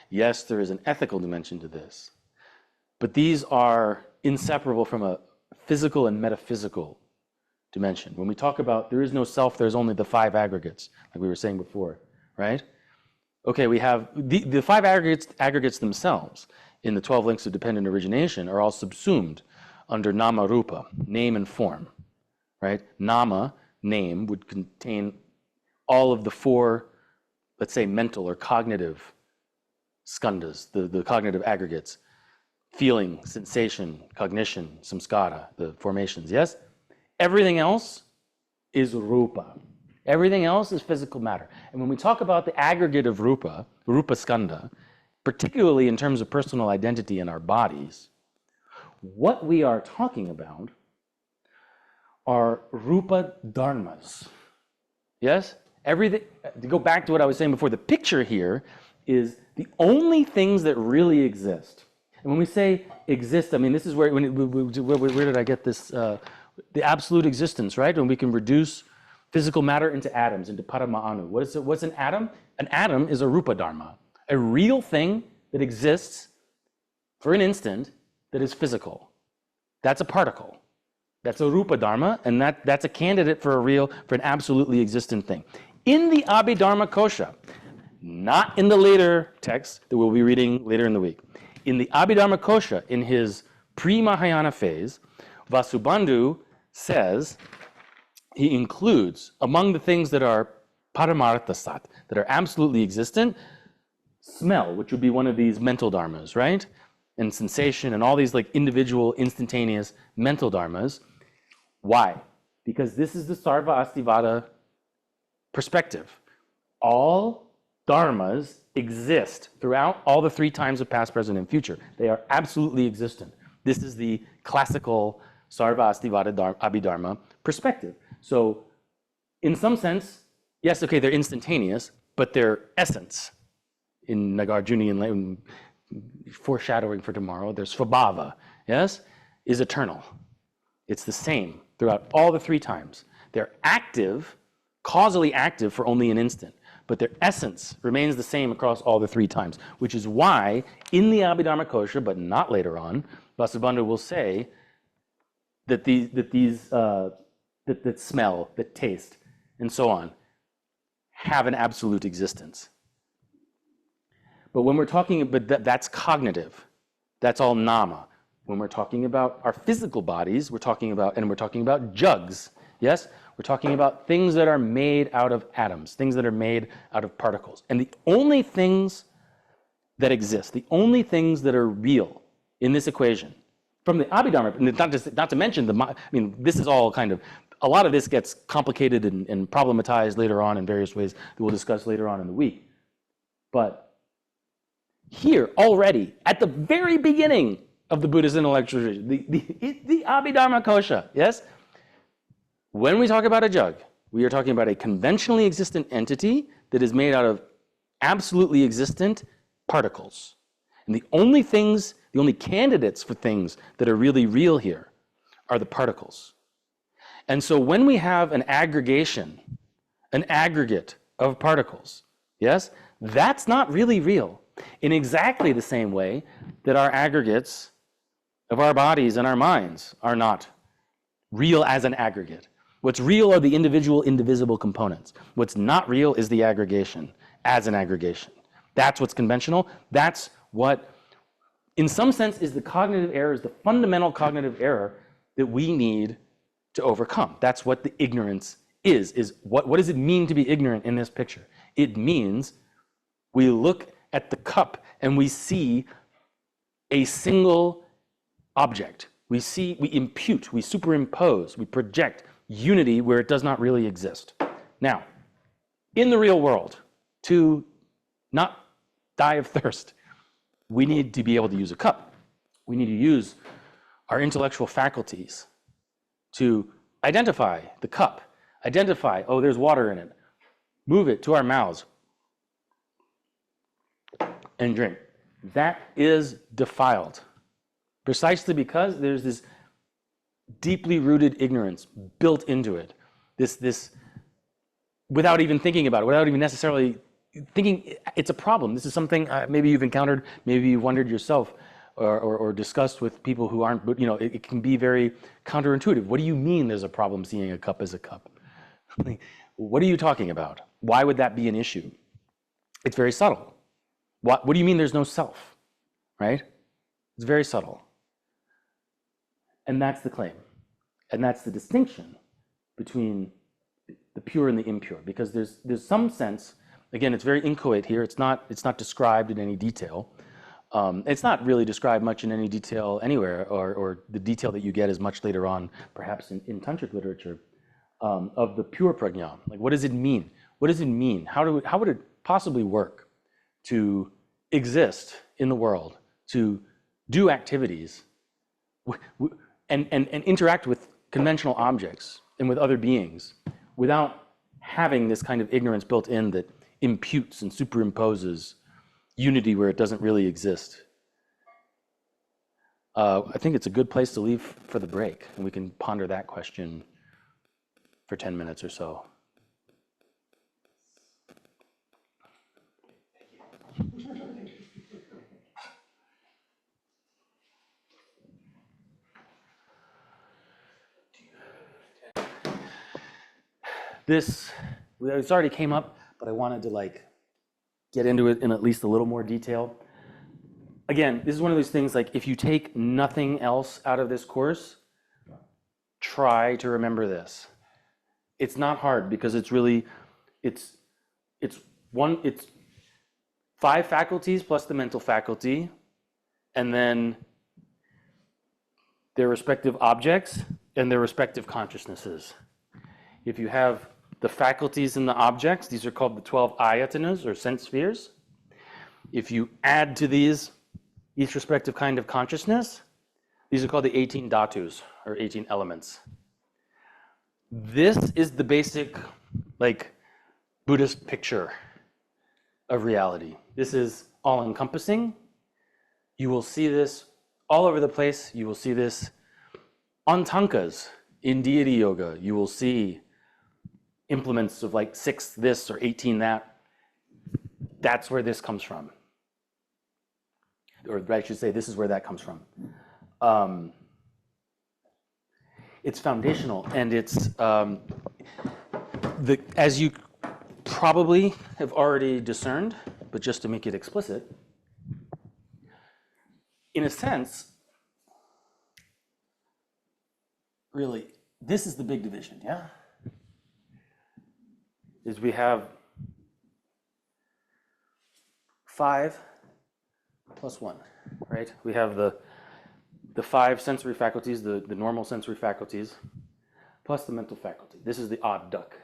Yes, there is an ethical dimension to this. But these are inseparable from a physical and metaphysical dimension. When we talk about there is no self, there's only the five aggregates, like we were saying before, right? Okay, we have the five aggregates themselves in the 12 links of dependent origination are all subsumed under nama rupa, name and form, right? Nama, name, would contain all of the four, let's say, mental or cognitive skandhas, the cognitive aggregates, feeling, sensation, cognition, samskara, the formations, yes? Everything else is rupa. Everything else is physical matter. And when we talk about the aggregate of rupa skandha, particularly in terms of personal identity in our bodies, what we are talking about are rupa dharmas. Yes? Everything, to go back to what I was saying before, the picture here is the only things that really exist. And when we say exist, I mean, this is where did I get this? The absolute existence, right? When we can reduce physical matter into atoms, into paramānu. What's an atom? An atom is a rupa dharma, a real thing that exists for an instant that is physical. That's a particle. That's a rupa dharma, and that's a candidate for an absolutely existent thing. In the Abhidharma Kosha, not in the later text that we'll be reading later in the week, in the Abhidharma Kosha, in his pre-Mahayana phase, Vasubandhu says, he includes, among the things that are paramartha sat, that are absolutely existent, smell, which would be one of these mental dharmas, right? And sensation and all these like individual instantaneous mental dharmas. Why? Because this is the Sarva Astivada perspective. All dharmas exist throughout all the three times of past, present, and future. They are absolutely existent. This is the classical Sarva Astivada Abhidharma perspective. So in some sense, yes, okay, they're instantaneous, but their essence, in Nagarjunian foreshadowing for tomorrow, there's svabhava, yes, is eternal. It's the same throughout all the three times. They're active, causally active for only an instant, but their essence remains the same across all the three times, which is why in the Abhidharma Kosha, but not later on, Vasubandhu will say that that smell, that taste, and so on, have an absolute existence. But when we're talking, that's cognitive. That's all nama. When we're talking about our physical bodies, we're talking about jugs, yes? We're talking about things that are made out of atoms, things that are made out of particles. And the only things that exist, the only things that are real in this equation, from the Abhidharma, not to mention this is all kind of, a lot of this gets complicated and problematized later on in various ways that we'll discuss later on in the week. But here, already, at the very beginning of the Buddhist intellectual tradition, the Abhidharma Kosha, yes? When we talk about a jug, we are talking about a conventionally existent entity that is made out of absolutely existent particles. And the only candidates for things that are really real here are the particles. And so when we have an aggregate of particles, yes, that's not really real. In exactly the same way that our aggregates of our bodies and our minds are not real as an aggregate. What's real are the individual, indivisible components. What's not real is the aggregation as an aggregation. That's what's conventional. That's what, in some sense, is the cognitive error, is the fundamental cognitive error that we need to overcome. That's what the ignorance is what does it mean to be ignorant in this picture? It means we look at the cup and we see a single object. We impute, we superimpose, we project unity where it does not really exist. Now, in the real world, to not die of thirst, we need to be able to use a cup. We need to use our intellectual faculties to identify the cup, identify, oh, there's water in it, move it to our mouths, and drink. That is defiled, precisely because there's this deeply rooted ignorance built into it. This without even thinking about it, without even necessarily thinking it's a problem. This is something maybe you've encountered, maybe you've wondered yourself, or discussed with people who aren't, but it can be very counterintuitive. What do you mean there's a problem seeing a cup as a cup? What are you talking about? Why would that be an issue? It's very subtle. What do you mean there's no self, right? It's very subtle. And that's the claim. And that's the distinction between the pure and the impure, because there's some sense, again, it's very inchoate here. It's not described in any detail. It's not really described much in any detail anywhere, or the detail that you get is much later on, perhaps in tantric literature, of the pure prajna. Like, what does it mean? What does it mean? How would it possibly work to exist in the world, to do activities and interact with conventional objects and with other beings without having this kind of ignorance built in that imputes and superimposes unity where it doesn't really exist? I think it's a good place to leave for the break, and we can ponder that question for 10 minutes or so. This already came up, but I wanted to get into it in at least a little more detail. Again, this is one of those things, like, if you take nothing else out of this course, try to remember this. It's not hard, because it's five faculties plus the mental faculty, and then their respective objects and their respective consciousnesses. If you have the faculties and the objects, these are called the 12 ayatanas, or sense spheres. If you add to these each respective kind of consciousness, these are called the 18 dhatus, or 18 elements. This is the basic, Buddhist picture of reality. This is all-encompassing. You will see this all over the place. You will see this on tankas in deity yoga. You will see implements of 6 this or 18 that. That's where this comes from. Or I should say, this is where that comes from. It's foundational, and it's, as you probably have already discerned, but just to make it explicit, in a sense, really, this is the big division, yeah? Is we have 5 plus 1, right? We have the 5 sensory faculties, the normal sensory faculties, plus the mental faculty. This is the odd duck.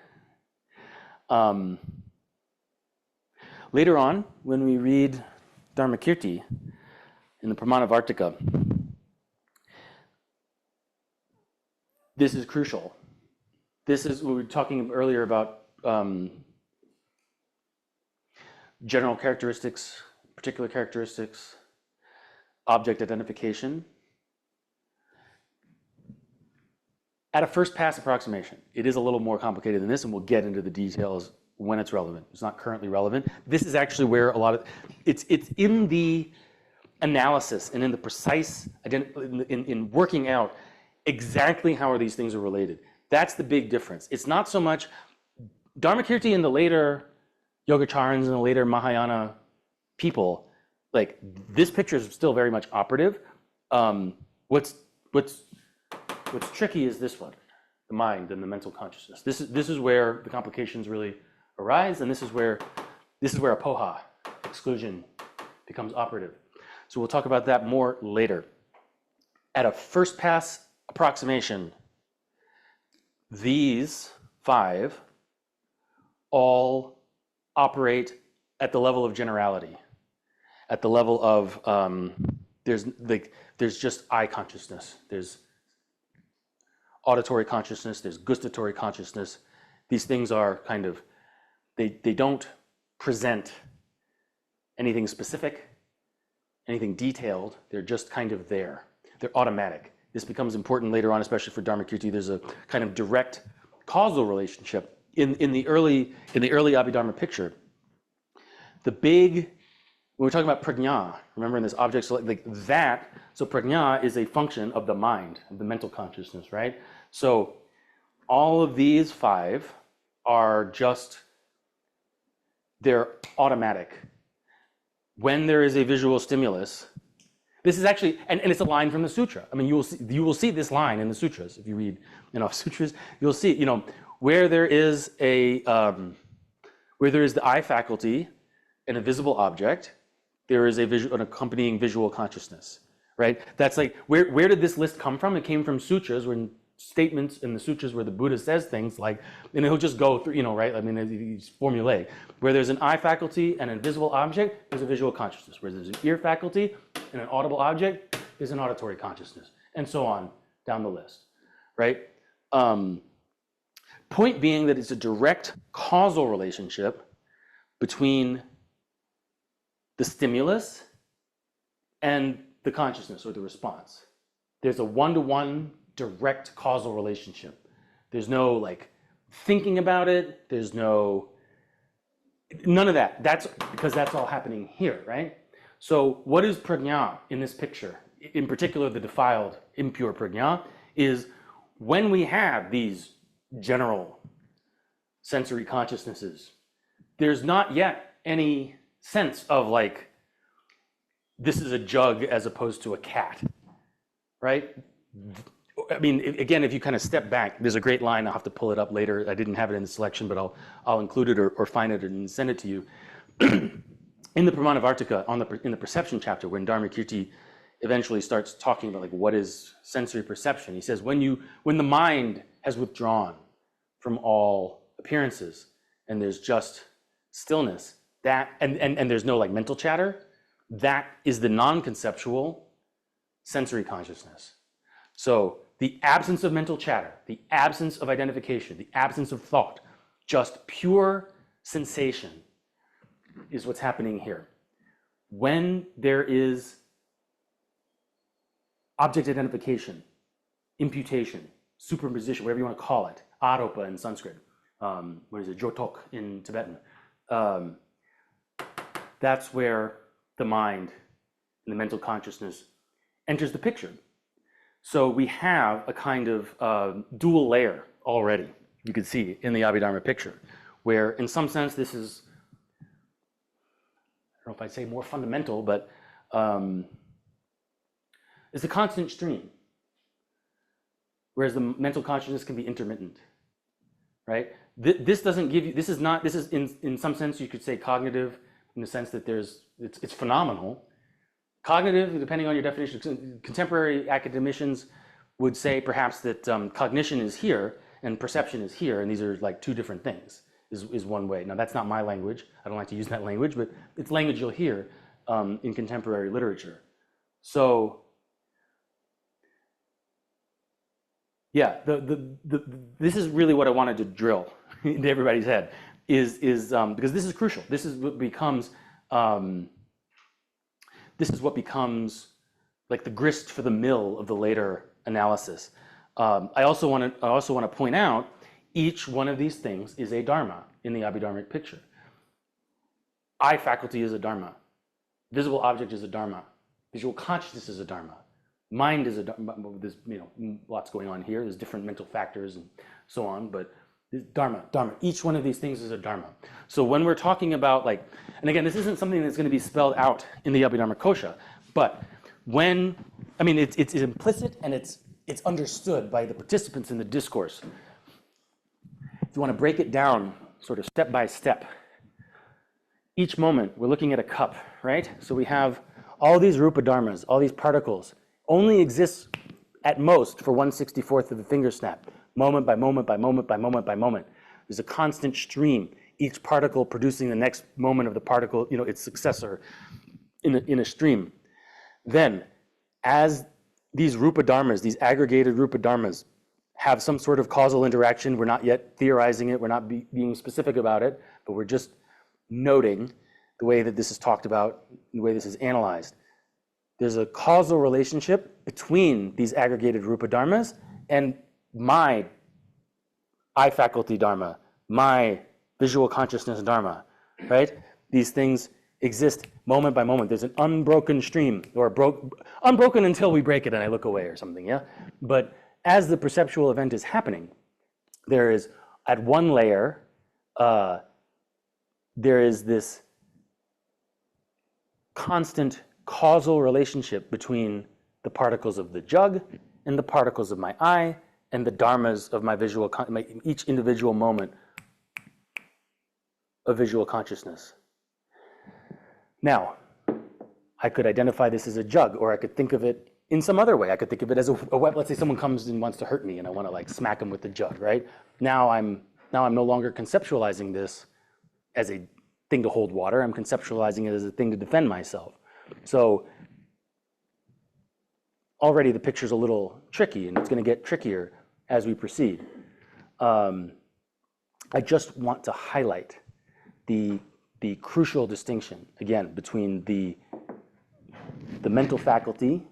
Later on, when we read Dharmakirti in the Pramanavartika, this is crucial. This is what we were talking earlier about general characteristics, particular characteristics, object identification. At a first pass approximation, it is a little more complicated than this, and we'll get into the details when it's relevant. It's not currently relevant. This is actually where a lot of, it's in the analysis and in the precise, in working out exactly how are these things are related. That's the big difference. It's not so much Dharmakirti and the later Yogacharans and the later Mahayana people, like this picture is still very much operative. What's tricky is this one, the mind and the mental consciousness. This is where the complications really arise, and this is where apoha, exclusion, becomes operative. So we'll talk about that more later. At a first pass approximation, these 5 all operate at the level of generality, at the level of there's just eye consciousness, there's auditory consciousness, there's gustatory consciousness. These things are kind of, they don't present anything specific, anything detailed. They're just kind of there. They're automatic. This becomes important later on, especially for Dharmakirti. There's a kind of direct causal relationship in the early Abhidharma picture. The big, when we're talking about prajna, remember in this object, like that, so prajna is a function of the mind, of the mental consciousness, right? So all of these 5 are just, they're automatic. When there is a visual stimulus, this is actually, and it's a line from the sutra. I mean, you will see this line in the sutras. If you read enough sutras, you'll see, where there is the eye faculty, an invisible object, there is an accompanying visual consciousness, right? That's like, where did this list come from? It came from sutras, when statements in the sutras where the Buddha says things like, and he'll just go through, right? I mean, it's formulaic. Where there's an eye faculty and an invisible object, there's a visual consciousness. Where there's an ear faculty and an audible object, there's an auditory consciousness, and so on down the list, right? Point being that it's a direct causal relationship between the stimulus and the consciousness or the response. There's a one-to-one direct causal relationship. There's no like thinking about it. There's none of that. That's because that's all happening here, right? So what is prajna in this picture? In particular, the defiled, impure prajna is when we have these general sensory consciousnesses, there's not yet any sense of like, this is a jug as opposed to a cat, right? I mean, again, if you kind of step back, there's a great line. I'll have to pull it up later. I didn't have it in the selection, but I'll include it or find it and send it to you. In the Pramanavartika, in the perception chapter, when Dharmakirti eventually starts talking about like what is sensory perception, he says when the mind has withdrawn from all appearances and there's just stillness, that and there's no like mental chatter, that is the non-conceptual sensory consciousness. So the absence of mental chatter, the absence of identification, the absence of thought, just pure sensation is what's happening here. When there is object identification, imputation, superposition, whatever you want to call it, aropa in Sanskrit, what is it, jotok in Tibetan, that's where the mind and the mental consciousness enters the picture. So we have a kind of dual layer already, you can see in the Abhidharma picture, where in some sense this is, I don't know if I'd say more fundamental, but it's a constant stream, whereas the mental consciousness can be intermittent, right? This doesn't give you, this is in some sense you could say cognitive, in the sense that it's phenomenal. Cognitive, depending on your definition, contemporary academicians would say perhaps that cognition is here and perception is here, and these are like two different things, is one way. Now that's not my language, I don't like to use that language, but it's language you'll hear in contemporary literature. So yeah, this is really what I wanted to drill into everybody's head, is because this is crucial. This is what becomes like the grist for the mill of the later analysis. I also want to point out each one of these things is a dharma in the Abhidharmic picture. Eye faculty is a dharma. Visible object is a dharma. Visual consciousness is a dharma. Mind is a dharma. There's lots going on here. There's different mental factors and so on, but dharma. Each one of these things is a dharma. So when we're talking about and again, this isn't something that's going to be spelled out in the Abhidharmic Kosha, but it's implicit and it's understood by the participants in the discourse. If you want to break it down, sort of step by step, each moment we're looking at a cup, right? So we have all these rupa dharmas, all these particles, only exists at most for 1/64th of a finger snap, moment by moment by moment by moment by moment. There's a constant stream, each particle producing the next moment of the particle, its successor in a stream. Then, as these rupa dharmas, these aggregated rupa dharmas, have some sort of causal interaction, we're not yet theorizing it, we're not being specific about it, but we're just noting the way that this is talked about, the way this is analyzed. There's a causal relationship between these aggregated rupa dharmas and my eye faculty dharma, my visual consciousness dharma, right? These things exist moment by moment. There's an unbroken stream, or unbroken until we break it and I look away or something, yeah? But as the perceptual event is happening, there is, at one layer, there is this constant causal relationship between the particles of the jug and the particles of my eye and the dharmas of my each individual moment of visual consciousness. Now, I could identify this as a jug, or I could think of it in some other way. I could think of it as a weapon. Let's say someone comes and wants to hurt me and I want to smack them with the jug, right? Now I'm no longer conceptualizing this as a thing to hold water. I'm conceptualizing it as a thing to defend myself. So already the picture's a little tricky, and it's going to get trickier as we proceed. I just want to highlight the crucial distinction, again, between the mental faculty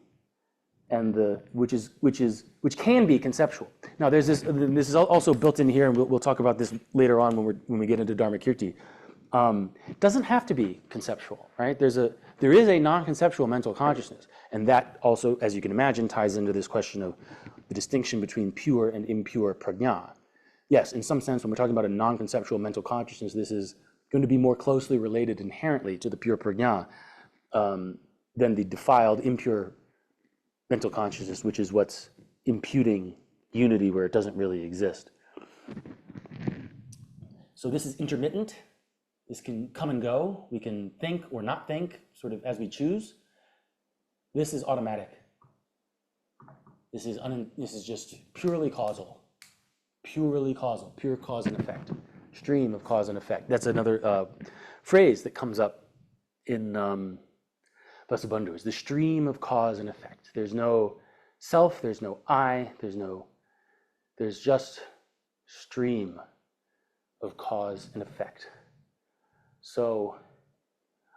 and which can be conceptual. Now, there's this is also built in here, and we'll talk about this later on when we get into Dharmakirti. It doesn't have to be conceptual, right? There is a non-conceptual mental consciousness, and that also, as you can imagine, ties into this question of the distinction between pure and impure prajna. Yes, in some sense, when we're talking about a non-conceptual mental consciousness, this is going to be more closely related inherently to the pure prajna than the defiled, impure mental consciousness, which is what's imputing unity where it doesn't really exist. So this is intermittent. This can come and go. We can think or not think, sort of as we choose. This is automatic. This is just purely causal. Purely causal, pure cause and effect. Stream of cause and effect. That's another phrase that comes up in Vasubandhu, is the stream of cause and effect. There's no self, there's no I, there's just stream of cause and effect. So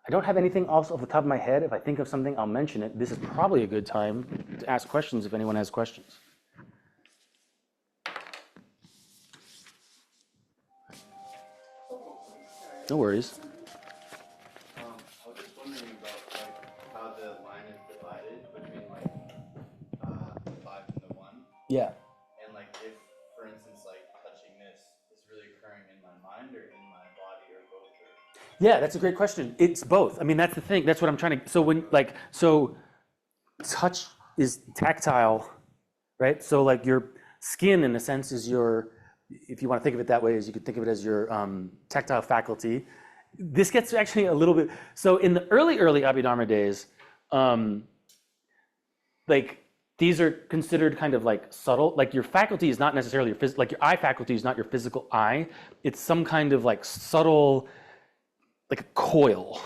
I don't have anything else off the top of my head. If I think of something, I'll mention it. This is probably a good time to ask questions if anyone has questions. No worries. I was just wondering about how the line is divided between the 5 and the 1. Yeah. And if, for instance, touching this is really occurring in my mind or in my body or both. Yeah, that's a great question. It's both. I mean, that's the thing. That's what I'm trying to. So touch is tactile, right? So your skin, in a sense, is your. If you want to think of it that way, you could think of it as your tactile faculty. This gets actually a little bit. So in the early Abhidharma days, these are considered kind of subtle. Your faculty is not necessarily your your eye faculty is not your physical eye. It's some kind of subtle, a coil.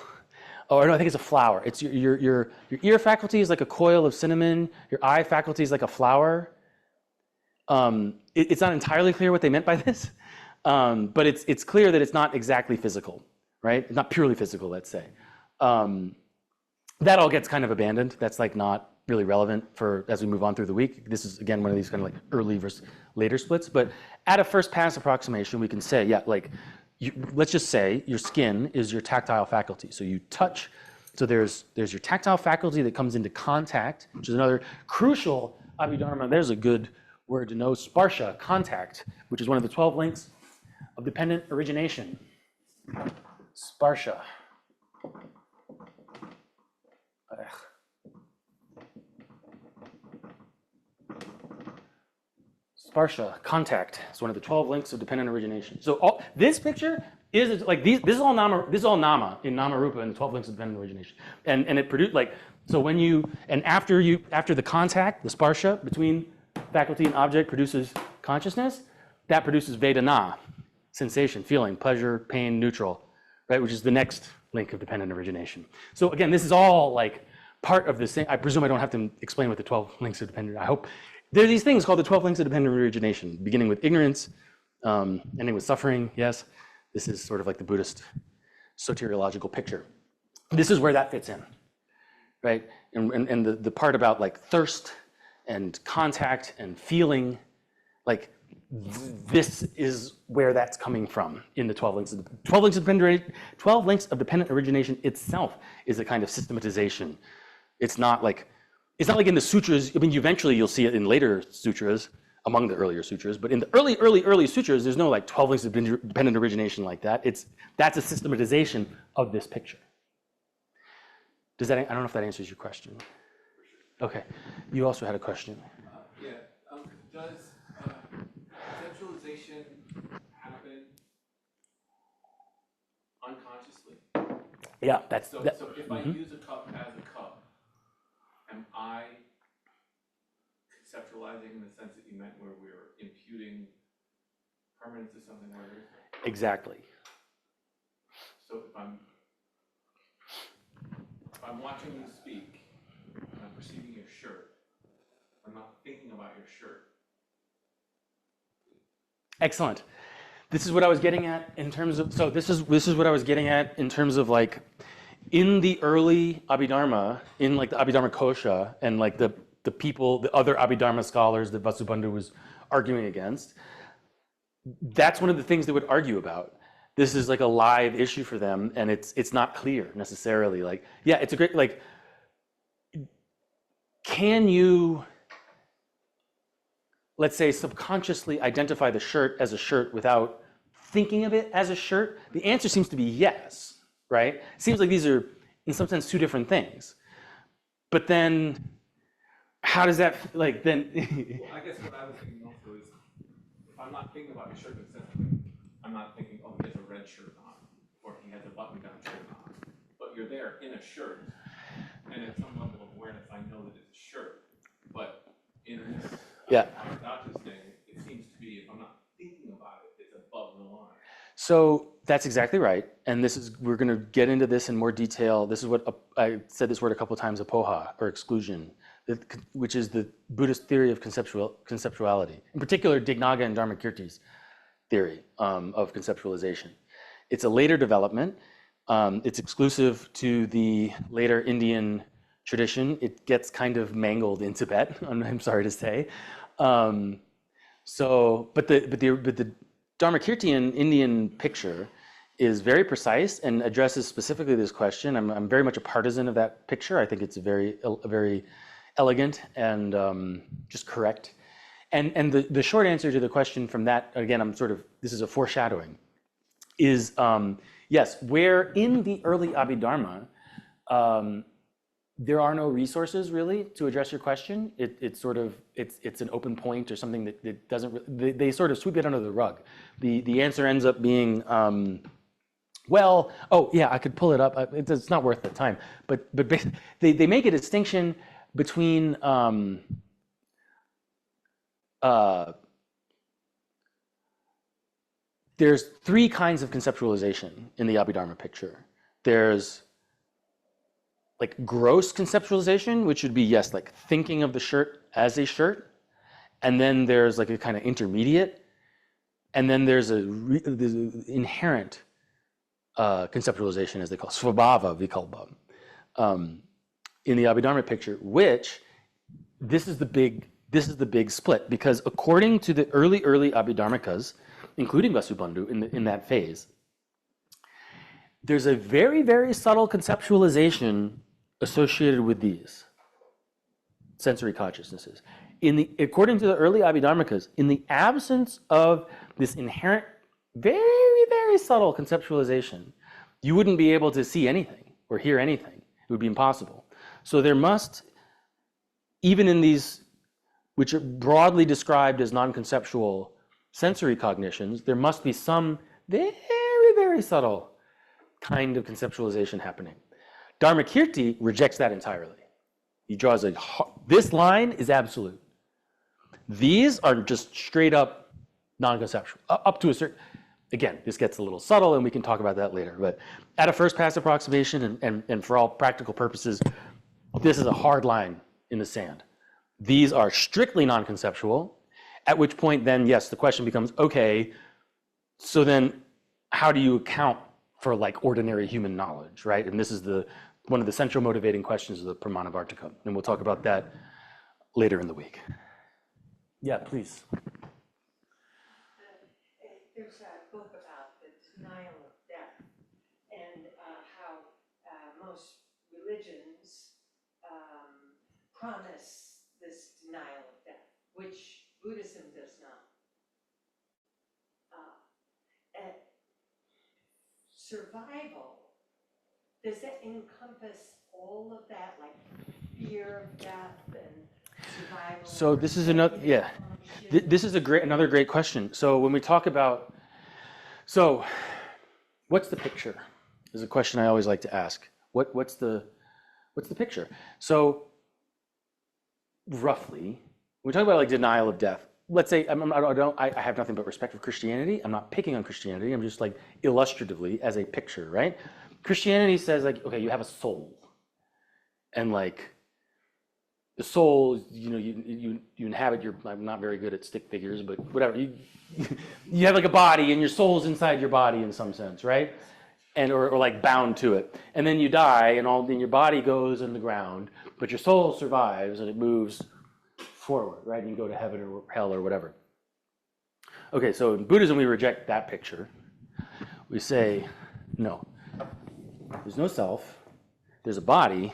Or no, I think it's a flower. It's your ear faculty is like a coil of cinnamon. Your eye faculty is like a flower. It's not entirely clear what they meant by this, but it's clear that it's not exactly physical, right? It's not purely physical, let's say. That all gets kind of abandoned. That's not really relevant for as we move on through the week. This is again one of these kind of early versus later splits. But at a first pass approximation, we can say, yeah, let's just say your skin is your tactile faculty. So you touch So there's your tactile faculty that comes into contact, which is another crucial Abhidharma. There's a good word to know, sparsha, contact, which is one of the 12 links of dependent origination. Sparsha. Sparsha, contact, is one of the 12 links of dependent origination. So this picture is like this is all nama in nama rupa and the 12 links of dependent origination. And it produced like, so when you, and after the contact, the sparsha between faculty and object produces consciousness, that produces vedana, sensation, feeling, pleasure, pain, neutral, right, which is the next link of dependent origination. So again, this is all like part of the same, I presume I don't have to explain what the 12 links of dependent, I hope. There are these things called the 12 links of dependent origination, beginning with ignorance, ending with suffering, yes. This is sort of like the Buddhist soteriological picture. This is where that fits in, right? And the part about like thirst and contact and feeling, like this is where that's coming from in the 12 links of 12 links of dependent origination itself is a kind of systematization. It's not like in the sutras. I mean, eventually you'll see it in later sutras, among the earlier sutras, but in the early sutras, there's no like 12 links of dependent origination like that. That's a systematization of this picture. Does that? I don't know if that answers your question. Okay, you also had a question. Does conceptualization happen unconsciously? Yeah, that's So if I use a cup as a cup, am I conceptualizing in the sense that you meant where we're imputing permanence to something where there is? exactly. So if I'm watching you speak and I'm perceiving your shirt, I'm not thinking about your shirt. Excellent. This is what I was getting at in terms of, so this is what I was getting at in terms of like, in the early Abhidharma, in like the Abhidharma Kosha, and like the people, the other Abhidharma scholars that Vasubandhu was arguing against, that's one of the things they would argue about. This is like a live issue for them, and it's not clear necessarily. Like, yeah, it's a great, like, can you, let's say, subconsciously identify the shirt as a shirt without thinking of it as a shirt? The answer seems to be yes, right? It seems like these are, in some sense, two different things. But then, how does that, like, then? Well, I guess what I was thinking also is, if I'm not thinking about your shirt consistently, I'm not thinking, oh, he has a red shirt on, or he has a button-down shirt on. But you're there in a shirt, and at some level of awareness, I know that it's a shirt. But in this Dach's thing, it seems to be, if I'm not thinking about it, it's above the line. So that's exactly right. And this is, we're going to get into this in more detail. This is what, I said this word a couple of times, apoha, or exclusion, which is the Buddhist theory of conceptuality. In particular, Dignaga and Dharmakirti's theory of conceptualization. It's a later development. It's exclusive to the later Indian tradition. It gets kind of mangled in Tibet, I'm sorry to say. But the Dharmakirtian Indian picture is very precise and addresses specifically this question. I'm very much a partisan of that picture. I think it's a very elegant and just correct. And the short answer to the question from that, again, this is a foreshadowing, is yes, where in the early Abhidharma, there are no resources really to address your question. It's an open point or something that doesn't, they sort of sweep it under the rug. The answer ends up being, well, oh yeah, I could pull it up. It's not worth the time. But they make a distinction between there's three kinds of conceptualization in the Abhidharma picture. There's like gross conceptualization, which would be, yes, like thinking of the shirt as a shirt. And then there's like a kind of intermediate. And then there's there's an inherent conceptualization, as they call it, svabhava vikalpa, in the Abhidharma picture, which this is the big split, because according to the early Abhidharmikas, including Vasubandhu in that phase, there's a very, very subtle conceptualization associated with these sensory consciousnesses. According to the early Abhidharmikas, in the absence of this inherent, very, very subtle conceptualization, you wouldn't be able to see anything or hear anything. It would be impossible. So there must, even in these, which are broadly described as non-conceptual sensory cognitions, there must be some very, very subtle kind of conceptualization happening. Dharmakirti rejects that entirely. He draws this line is absolute. These are just straight up non-conceptual, up to a certain, again, this gets a little subtle and we can talk about that later, but at a first pass approximation and for all practical purposes, this is a hard line in the sand. These are strictly non-conceptual, at which point then, yes, the question becomes, okay, so then how do you account for like ordinary human knowledge, right? And this is one of the central motivating questions of the Pramanavartika, and we'll talk about that later in the week. Yeah, please. There's a book about the denial of death and how most religions promise this denial of death, which Buddhism does not. Survival, does that encompass all of that, like fear of death and survival? So this is another, yeah. This is another great question. So when we talk about, so what's the picture? Is a question I always like to ask. What's the picture? So roughly, when we talk about like denial of death, let's say I have nothing but respect for Christianity. I'm not picking on Christianity. I'm just like illustratively as a picture, right? Christianity says like, okay, you have a soul, and like the soul, you know, you inhabit your. I'm not very good at stick figures, but whatever. You have like a body, and your soul's inside your body in some sense, right? And or like bound to it, and then you die, and your body goes in the ground, but your soul survives and it moves forward, right? And you go to heaven or hell or whatever. Okay, so in Buddhism we reject that picture. We say, no, there's no self. There's a body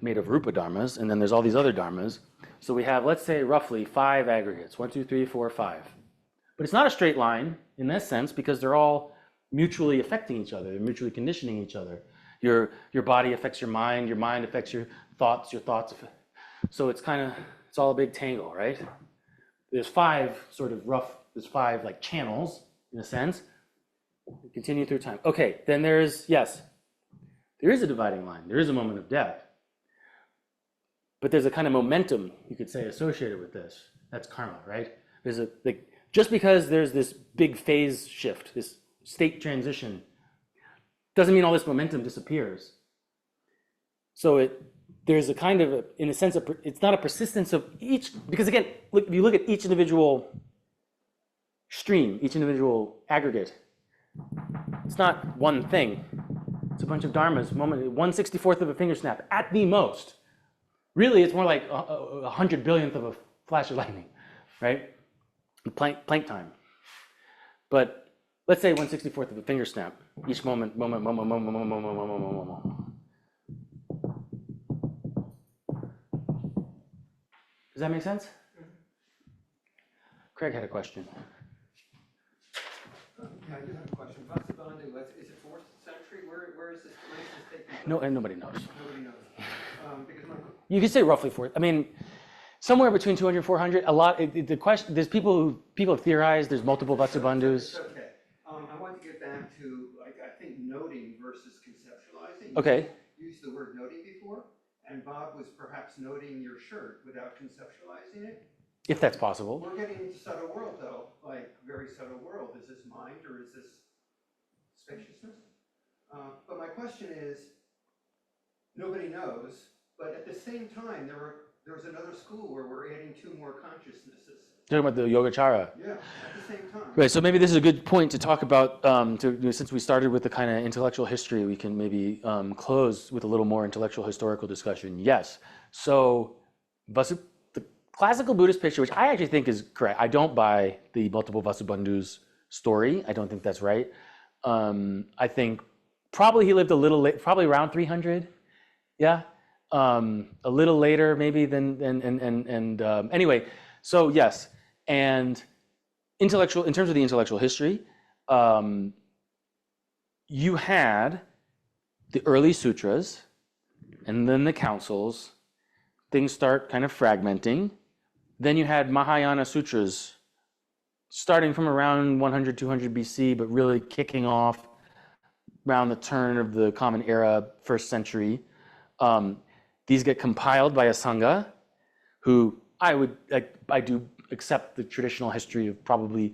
made of rupa dharmas, and then there's all these other dharmas. So we have, let's say, roughly 5 aggregates, 1, 2, 3, 4, 5. But it's not a straight line in this sense because they're all mutually affecting each other. They're mutually conditioning each other. Your body affects your mind affects your thoughts so it's all a big tangle, right? There's 5 sort of there's 5 like channels in a sense. We continue through time. Okay, then there is a dividing line. There is a moment of death. But there's a kind of momentum, you could say, associated with this. That's karma, right? Just because there's this big phase shift, this state transition, doesn't mean all this momentum disappears. So there's a kind of, in a sense, it's not a persistence of each, because again, if you look at each individual stream, each individual aggregate, it's not one thing. It's a bunch of dharmas, 1/64th of a finger snap, at the most. Really, it's more like 100 billionth of a flash of lightning, right? Planck time. But let's say 1/64th of a finger snap. Each moment. Does that make sense? Craig had a question. Yeah, I do have a question. Vasubandhu, is it 4th century? Where is this taking place? No, and nobody knows. Nobody knows. Because You could say roughly 4. I mean, somewhere between 200 and 400. A lot. The question. There's people have theorized. There's multiple Vasubandhus. okay. I want to get back to I think noting versus conceptualizing. Okay. You used the word noting before, and Bob was perhaps noting your shirt without conceptualizing it. If that's possible. We're getting into subtle world though, like very subtle world. Is this mind or is this spaciousness? But my question is, nobody knows. But at the same time, there was another school where we're adding 2 more consciousnesses. Talking about the Yogacara. Yeah, at the same time. Right, so maybe this is a good point to talk about, since we started with the kind of intellectual history, we can maybe close with a little more intellectual historical discussion. Yes, so the classical Buddhist picture, which I actually think is correct, I don't buy the multiple Vasubandhus story. I don't think that's right. I think probably he lived a little late, probably around 300. Yeah, a little later maybe than anyway. So yes, and in terms of the intellectual history, you had the early sutras, and then the councils. Things start kind of fragmenting. Then you had Mahayana sutras starting from around 100, 200 BC, but really kicking off around the turn of the Common Era, 1st century. These get compiled by a Sangha, who I do accept the traditional history of probably,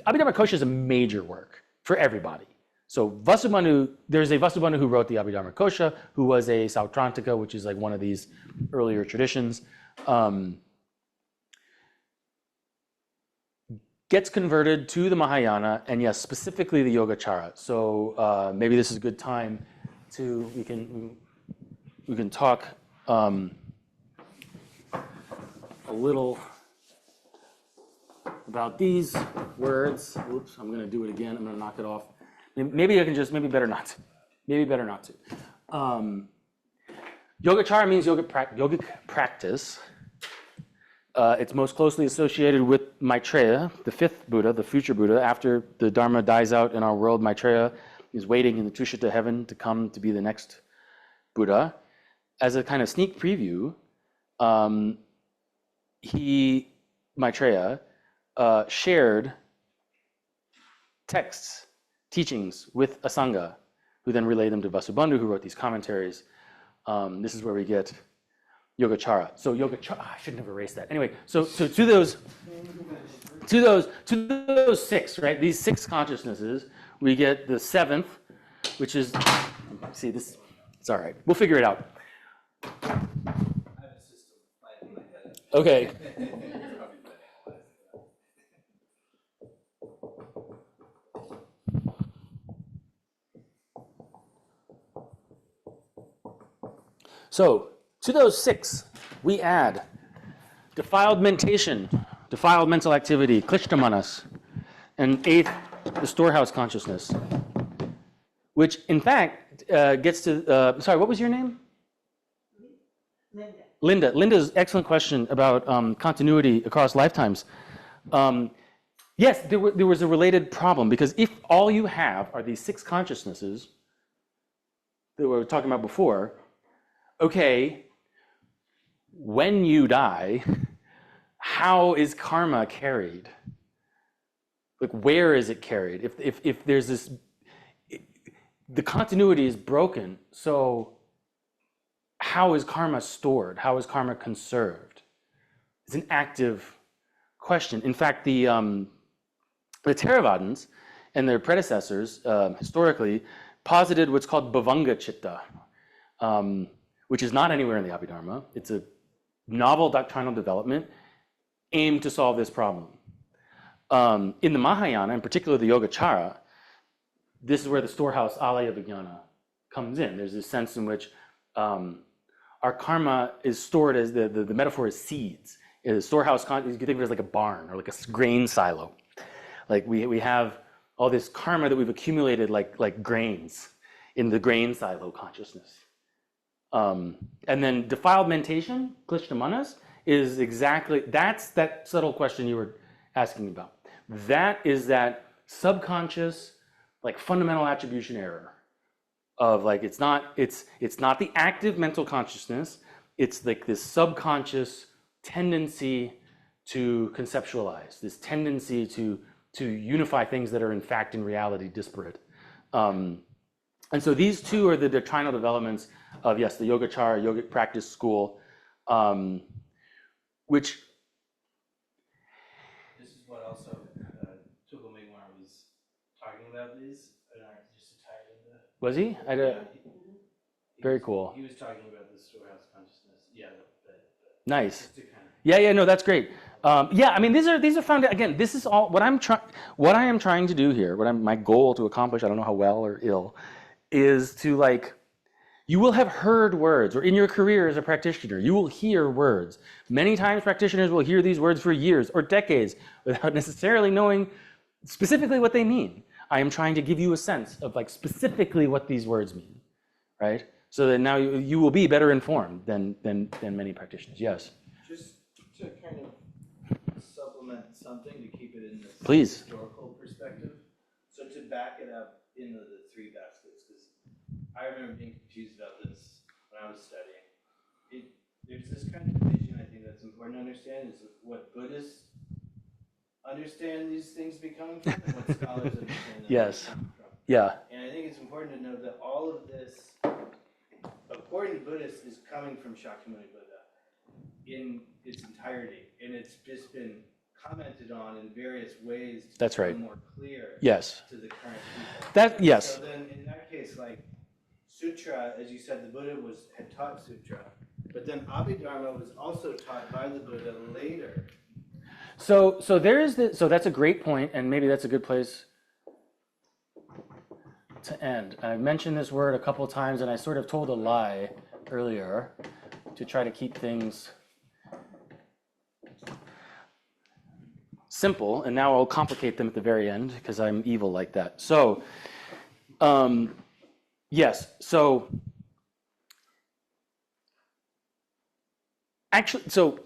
Abhidharmic Kosha is a major work for everybody. So Vasubandhu, there's a Vasubandhu who wrote the Abhidharmic Kosha, who was a Sautrantika, which is like one of these earlier traditions. Gets converted to the Mahayana, and yes, specifically the Yogacara. So maybe this is a good time to, we can talk a little about these words. Oops, I'm gonna do it again. I'm gonna knock it off. Maybe I can just, maybe better not to. Maybe better not to. Yogacara means yogic practice. It's most closely associated with Maitreya, the 5th Buddha, the future Buddha. After the Dharma dies out in our world, Maitreya is waiting in the Tushita heaven to come to be the next Buddha. As a kind of sneak preview, Maitreya, shared texts, teachings with a Sangha, who then relayed them to Vasubandhu, who wrote these commentaries. This is where we get Yogacara. So Yogacara, I shouldn't have erased that. Anyway, so to those 6, right? These 6 consciousnesses, we get the 7th, which is, see this, it's all right. We'll figure it out. I have a system right in my head. Okay. So to those 6, we add defiled mentation, defiled mental activity, klishta manas, and 8th, the storehouse consciousness, which in fact gets to, sorry, what was your name? Linda. Linda's excellent question about continuity across lifetimes. Yes, there was a related problem, because if all you have are these 6 consciousnesses that we were talking about before, okay, when you die, how is karma carried? Like, where is it carried? If there's this, the continuity is broken, so how is karma stored? How is karma conserved? It's an active question. In fact, the Theravadins and their predecessors, historically, posited what's called bhavanga chitta, which is not anywhere in the Abhidharma. It's a novel doctrinal development aimed to solve this problem. In the Mahayana, in particular the Yogacara, this is where the storehouse alaya vijnana comes in. There's this sense in which our karma is stored as, the metaphor is seeds. The storehouse, you can think of it as like a barn or like a grain silo. Like we have all this karma that we've accumulated like grains in the grain silo consciousness. And then defiled mentation, klishta manas, is exactly, that's that subtle question you were asking about. That is that subconscious, like fundamental attribution error of like, it's not the active mental consciousness, it's like this subconscious tendency to conceptualize, this tendency to unify things that are in fact in reality disparate. And so these 2 are the doctrinal developments of, yes, the Yogacara, yogic practice school, which... This is what also took me when I was talking about these, just to tie it into... Was he? Very cool. He was talking about the storehouse consciousness. Yeah. Nice. Just to kind of, Yeah, no, that's great. Yeah, I mean, these are found, again, this is all, what I am trying to do here, my goal to accomplish, I don't know how well or ill, is to like, you will have heard words, or in your career as a practitioner, you will hear words. Many times practitioners will hear these words for years or decades without necessarily knowing specifically what they mean. I am trying to give you a sense of like specifically what these words mean, right? So that now you will be better informed than many practitioners. Yes. Just to kind of supplement something to keep it in this Please. historical perspective. So to back it up into the three baskets, because I remember being confused about this when I was studying. There's this kind of vision I think that's important to understand is what Buddhists understand these things to be coming from and what scholars understand them Yes. to be coming from. Yeah. And I think it's important to know that all of this, according to Buddhists, is coming from Shakyamuni Buddha in its entirety. And it's just been commented on in various ways to That's become right. more clear Yes. to the current people. That yes. So then in that case, like sutra, as you said, the Buddha had taught sutra. But then Abhidharma was also taught by the Buddha later. So that's a great point, and maybe that's a good place to end. I mentioned this word a couple times, and I sort of told a lie earlier to try to keep things simple, and now I'll complicate them at the very end because I'm evil like that. So, yes, so actually, so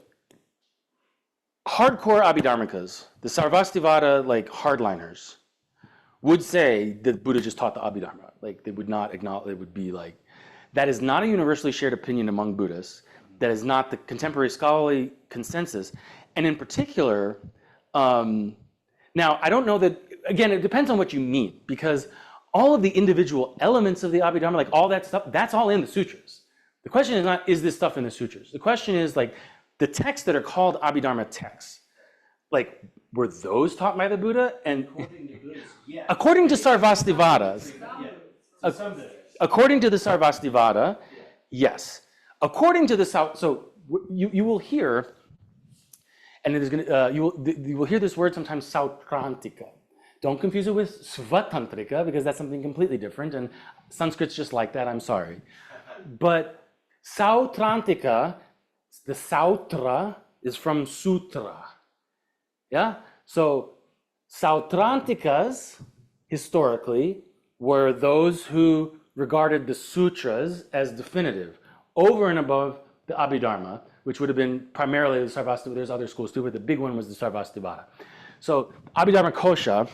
hardcore Abhidharmikas, the Sarvastivada like hardliners, would say that Buddha just taught the Abhidharma. Like they would not acknowledge, they would be like, that is not a universally shared opinion among Buddhists. That is not the contemporary scholarly consensus. And in particular, now I don't know that, again, it depends on what you mean, because all of the individual elements of the Abhidharma, like all that stuff, that's all in the sutras. The question is not, is this stuff in the sutras? The question is like, the texts that are called Abhidharma texts, like, were those taught by the Buddha? And According to Buddhists, yes. according to Sarvastivada's, Yeah. Some Buddhists. according to the Sarvastivada, yes. According to the so you will hear, and it is going to you will hear this word sometimes, Sautrantika. Don't confuse it with Svatantrika, because that's something completely different, and Sanskrit's just like that. I'm sorry, but Sautrantika, the Sautra is from Sutra. Yeah? So Sautrantikas, historically, were those who regarded the sutras as definitive, over and above the Abhidharma, which would have been primarily the Sarvastivada. There's other schools too, but the big one was the Sarvastivada. So Abhidharma Kosha,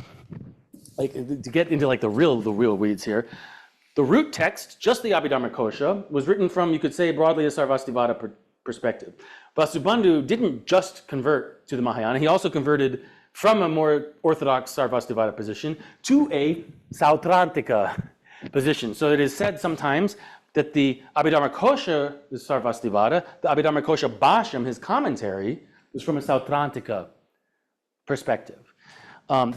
like to get into like the real weeds here, the root text, just the Abhidharma Kosha, was written from, you could say, broadly a Sarvastivada perspective. Vasubandhu didn't just convert to the Mahayana, he also converted from a more orthodox Sarvastivada position to a Sautrantika position. So it is said sometimes that the Abhidharma Kosha is Sarvastivada, the Abhidharma Kosha Bhashyam, his commentary, was from a Sautrantika perspective.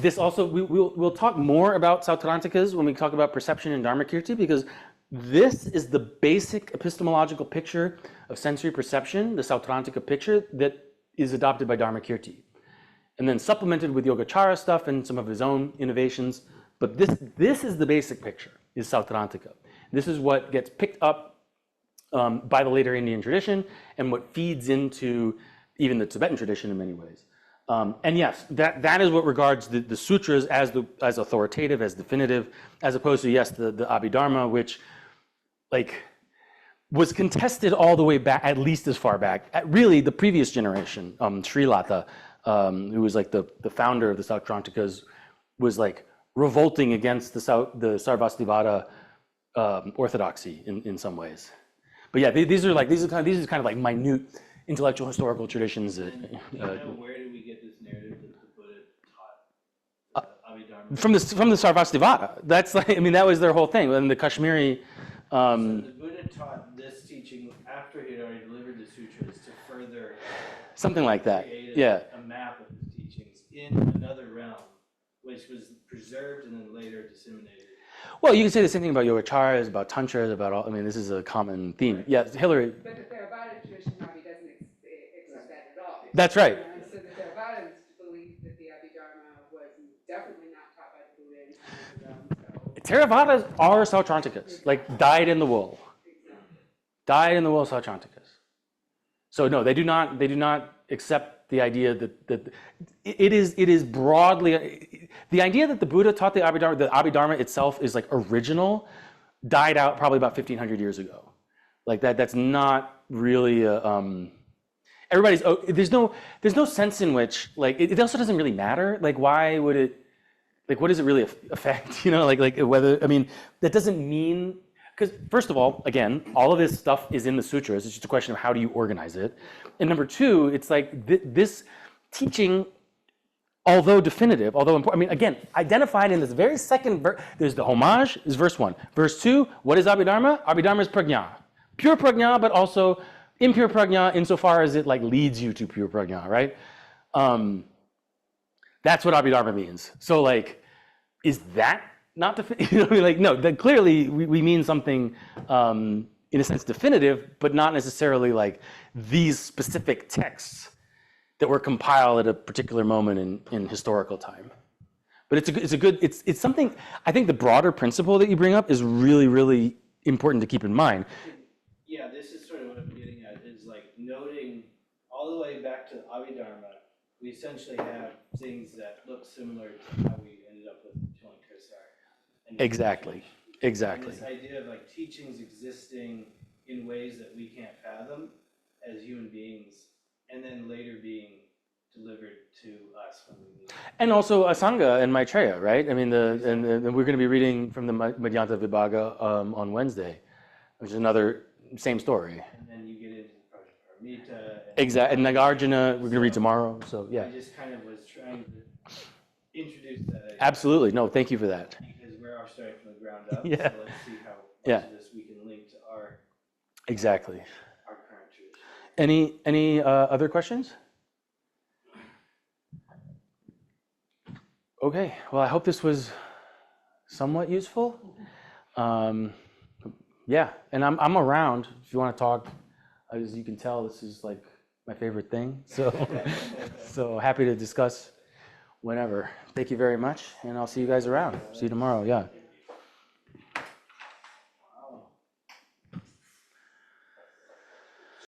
This also, we'll talk more about Sautrantikas when we talk about perception in Dharmakirti, because this is the basic epistemological picture of sensory perception, the Sautrantika picture that is adopted by Dharmakirti. And then supplemented with Yogacara stuff and some of his own innovations. But this is the basic picture, is Sautrantika. This is what gets picked up by the later Indian tradition and what feeds into even the Tibetan tradition in many ways. And yes, that is what regards the sutras as authoritative, as definitive, as opposed to, yes, the Abhidharma, which like was contested all the way back, at least as far back, at really the previous generation. Srilata, who was like the founder of the Sautrantikas, was like revolting against the Sarvastivada orthodoxy in some ways. But yeah, these are kind of like minute intellectual historical traditions. Do you know where did we get this narrative that the Buddha taught Abhidharma? From the Sarvastivada. That's like, I mean, that was their whole thing. And the Kashmiri. So the Buddha taught this teaching after he had already delivered the sutras to further Something like that. create Yeah. a map of his teachings in another realm, which was preserved and then later disseminated. Well, you can say the same thing about Yogacaras, about Tantras, about all. I mean, this is a common theme. Yeah, Hillary. But the Theravada tradition probably doesn't accept that at all. That's right. So the Theravadas believe that the Abhidharma was definitely not taught by the Buddha in time. Theravadas are Sautrantikas, like dyed in the wool. Dyed in the wool Sautrantikas. So no, they do not accept the idea that it is broadly, the idea that the Buddha taught the Abhidharma itself is like original, died out probably about 1500 years ago. Like that's not really everybody's, there's no sense in which, like, it also doesn't really matter. Like, why would it, like, what does it really affect? You know, like whether, I mean, that doesn't mean, because first of all, again, all of this stuff is in the sutras. It's just a question of how do you organize it. And number two, it's like this teaching, although definitive, although important, I mean, again, identified in this very second verse, there's the homage, is verse 1. Verse 2, what is Abhidharma? Abhidharma is prajna. Pure prajna, but also impure prajna insofar as it like leads you to pure prajna, right? That's what Abhidharma means. So like, is that not definitive? You know what I mean? Like, no, that clearly we mean something in a sense definitive, but not necessarily like these specific texts that were compiled at a particular moment in historical time. But it's something, I think the broader principle that you bring up is really, really important to keep in mind. Yeah, this is sort of what I'm getting at, is like noting all the way back to Abhidharma, we essentially have things that look similar to how we ended up with Chilankar. Exactly. And this idea of like teachings existing in ways that we can't fathom as human beings, and then later being delivered to us when we need it. And also Asanga and Maitreya, right? I mean, and we're going to be reading from the Madhyanta Vibhaga on Wednesday, which is another same story. And then you get into the Paramita. Exactly. And Nagarjuna, we're going to read tomorrow. So yeah. I just kind of was trying to introduce that idea. Absolutely. No, thank you for that. Because we're all starting from the ground up. Yeah. So let's see how much of this we can link to our Exactly. current tradition. Any other questions? Okay. Well, I hope this was somewhat useful. Yeah, and I'm around if you want to talk. As you can tell, this is like my favorite thing. So happy to discuss whenever. Thank you very much, and I'll see you guys around. See you tomorrow. Yeah.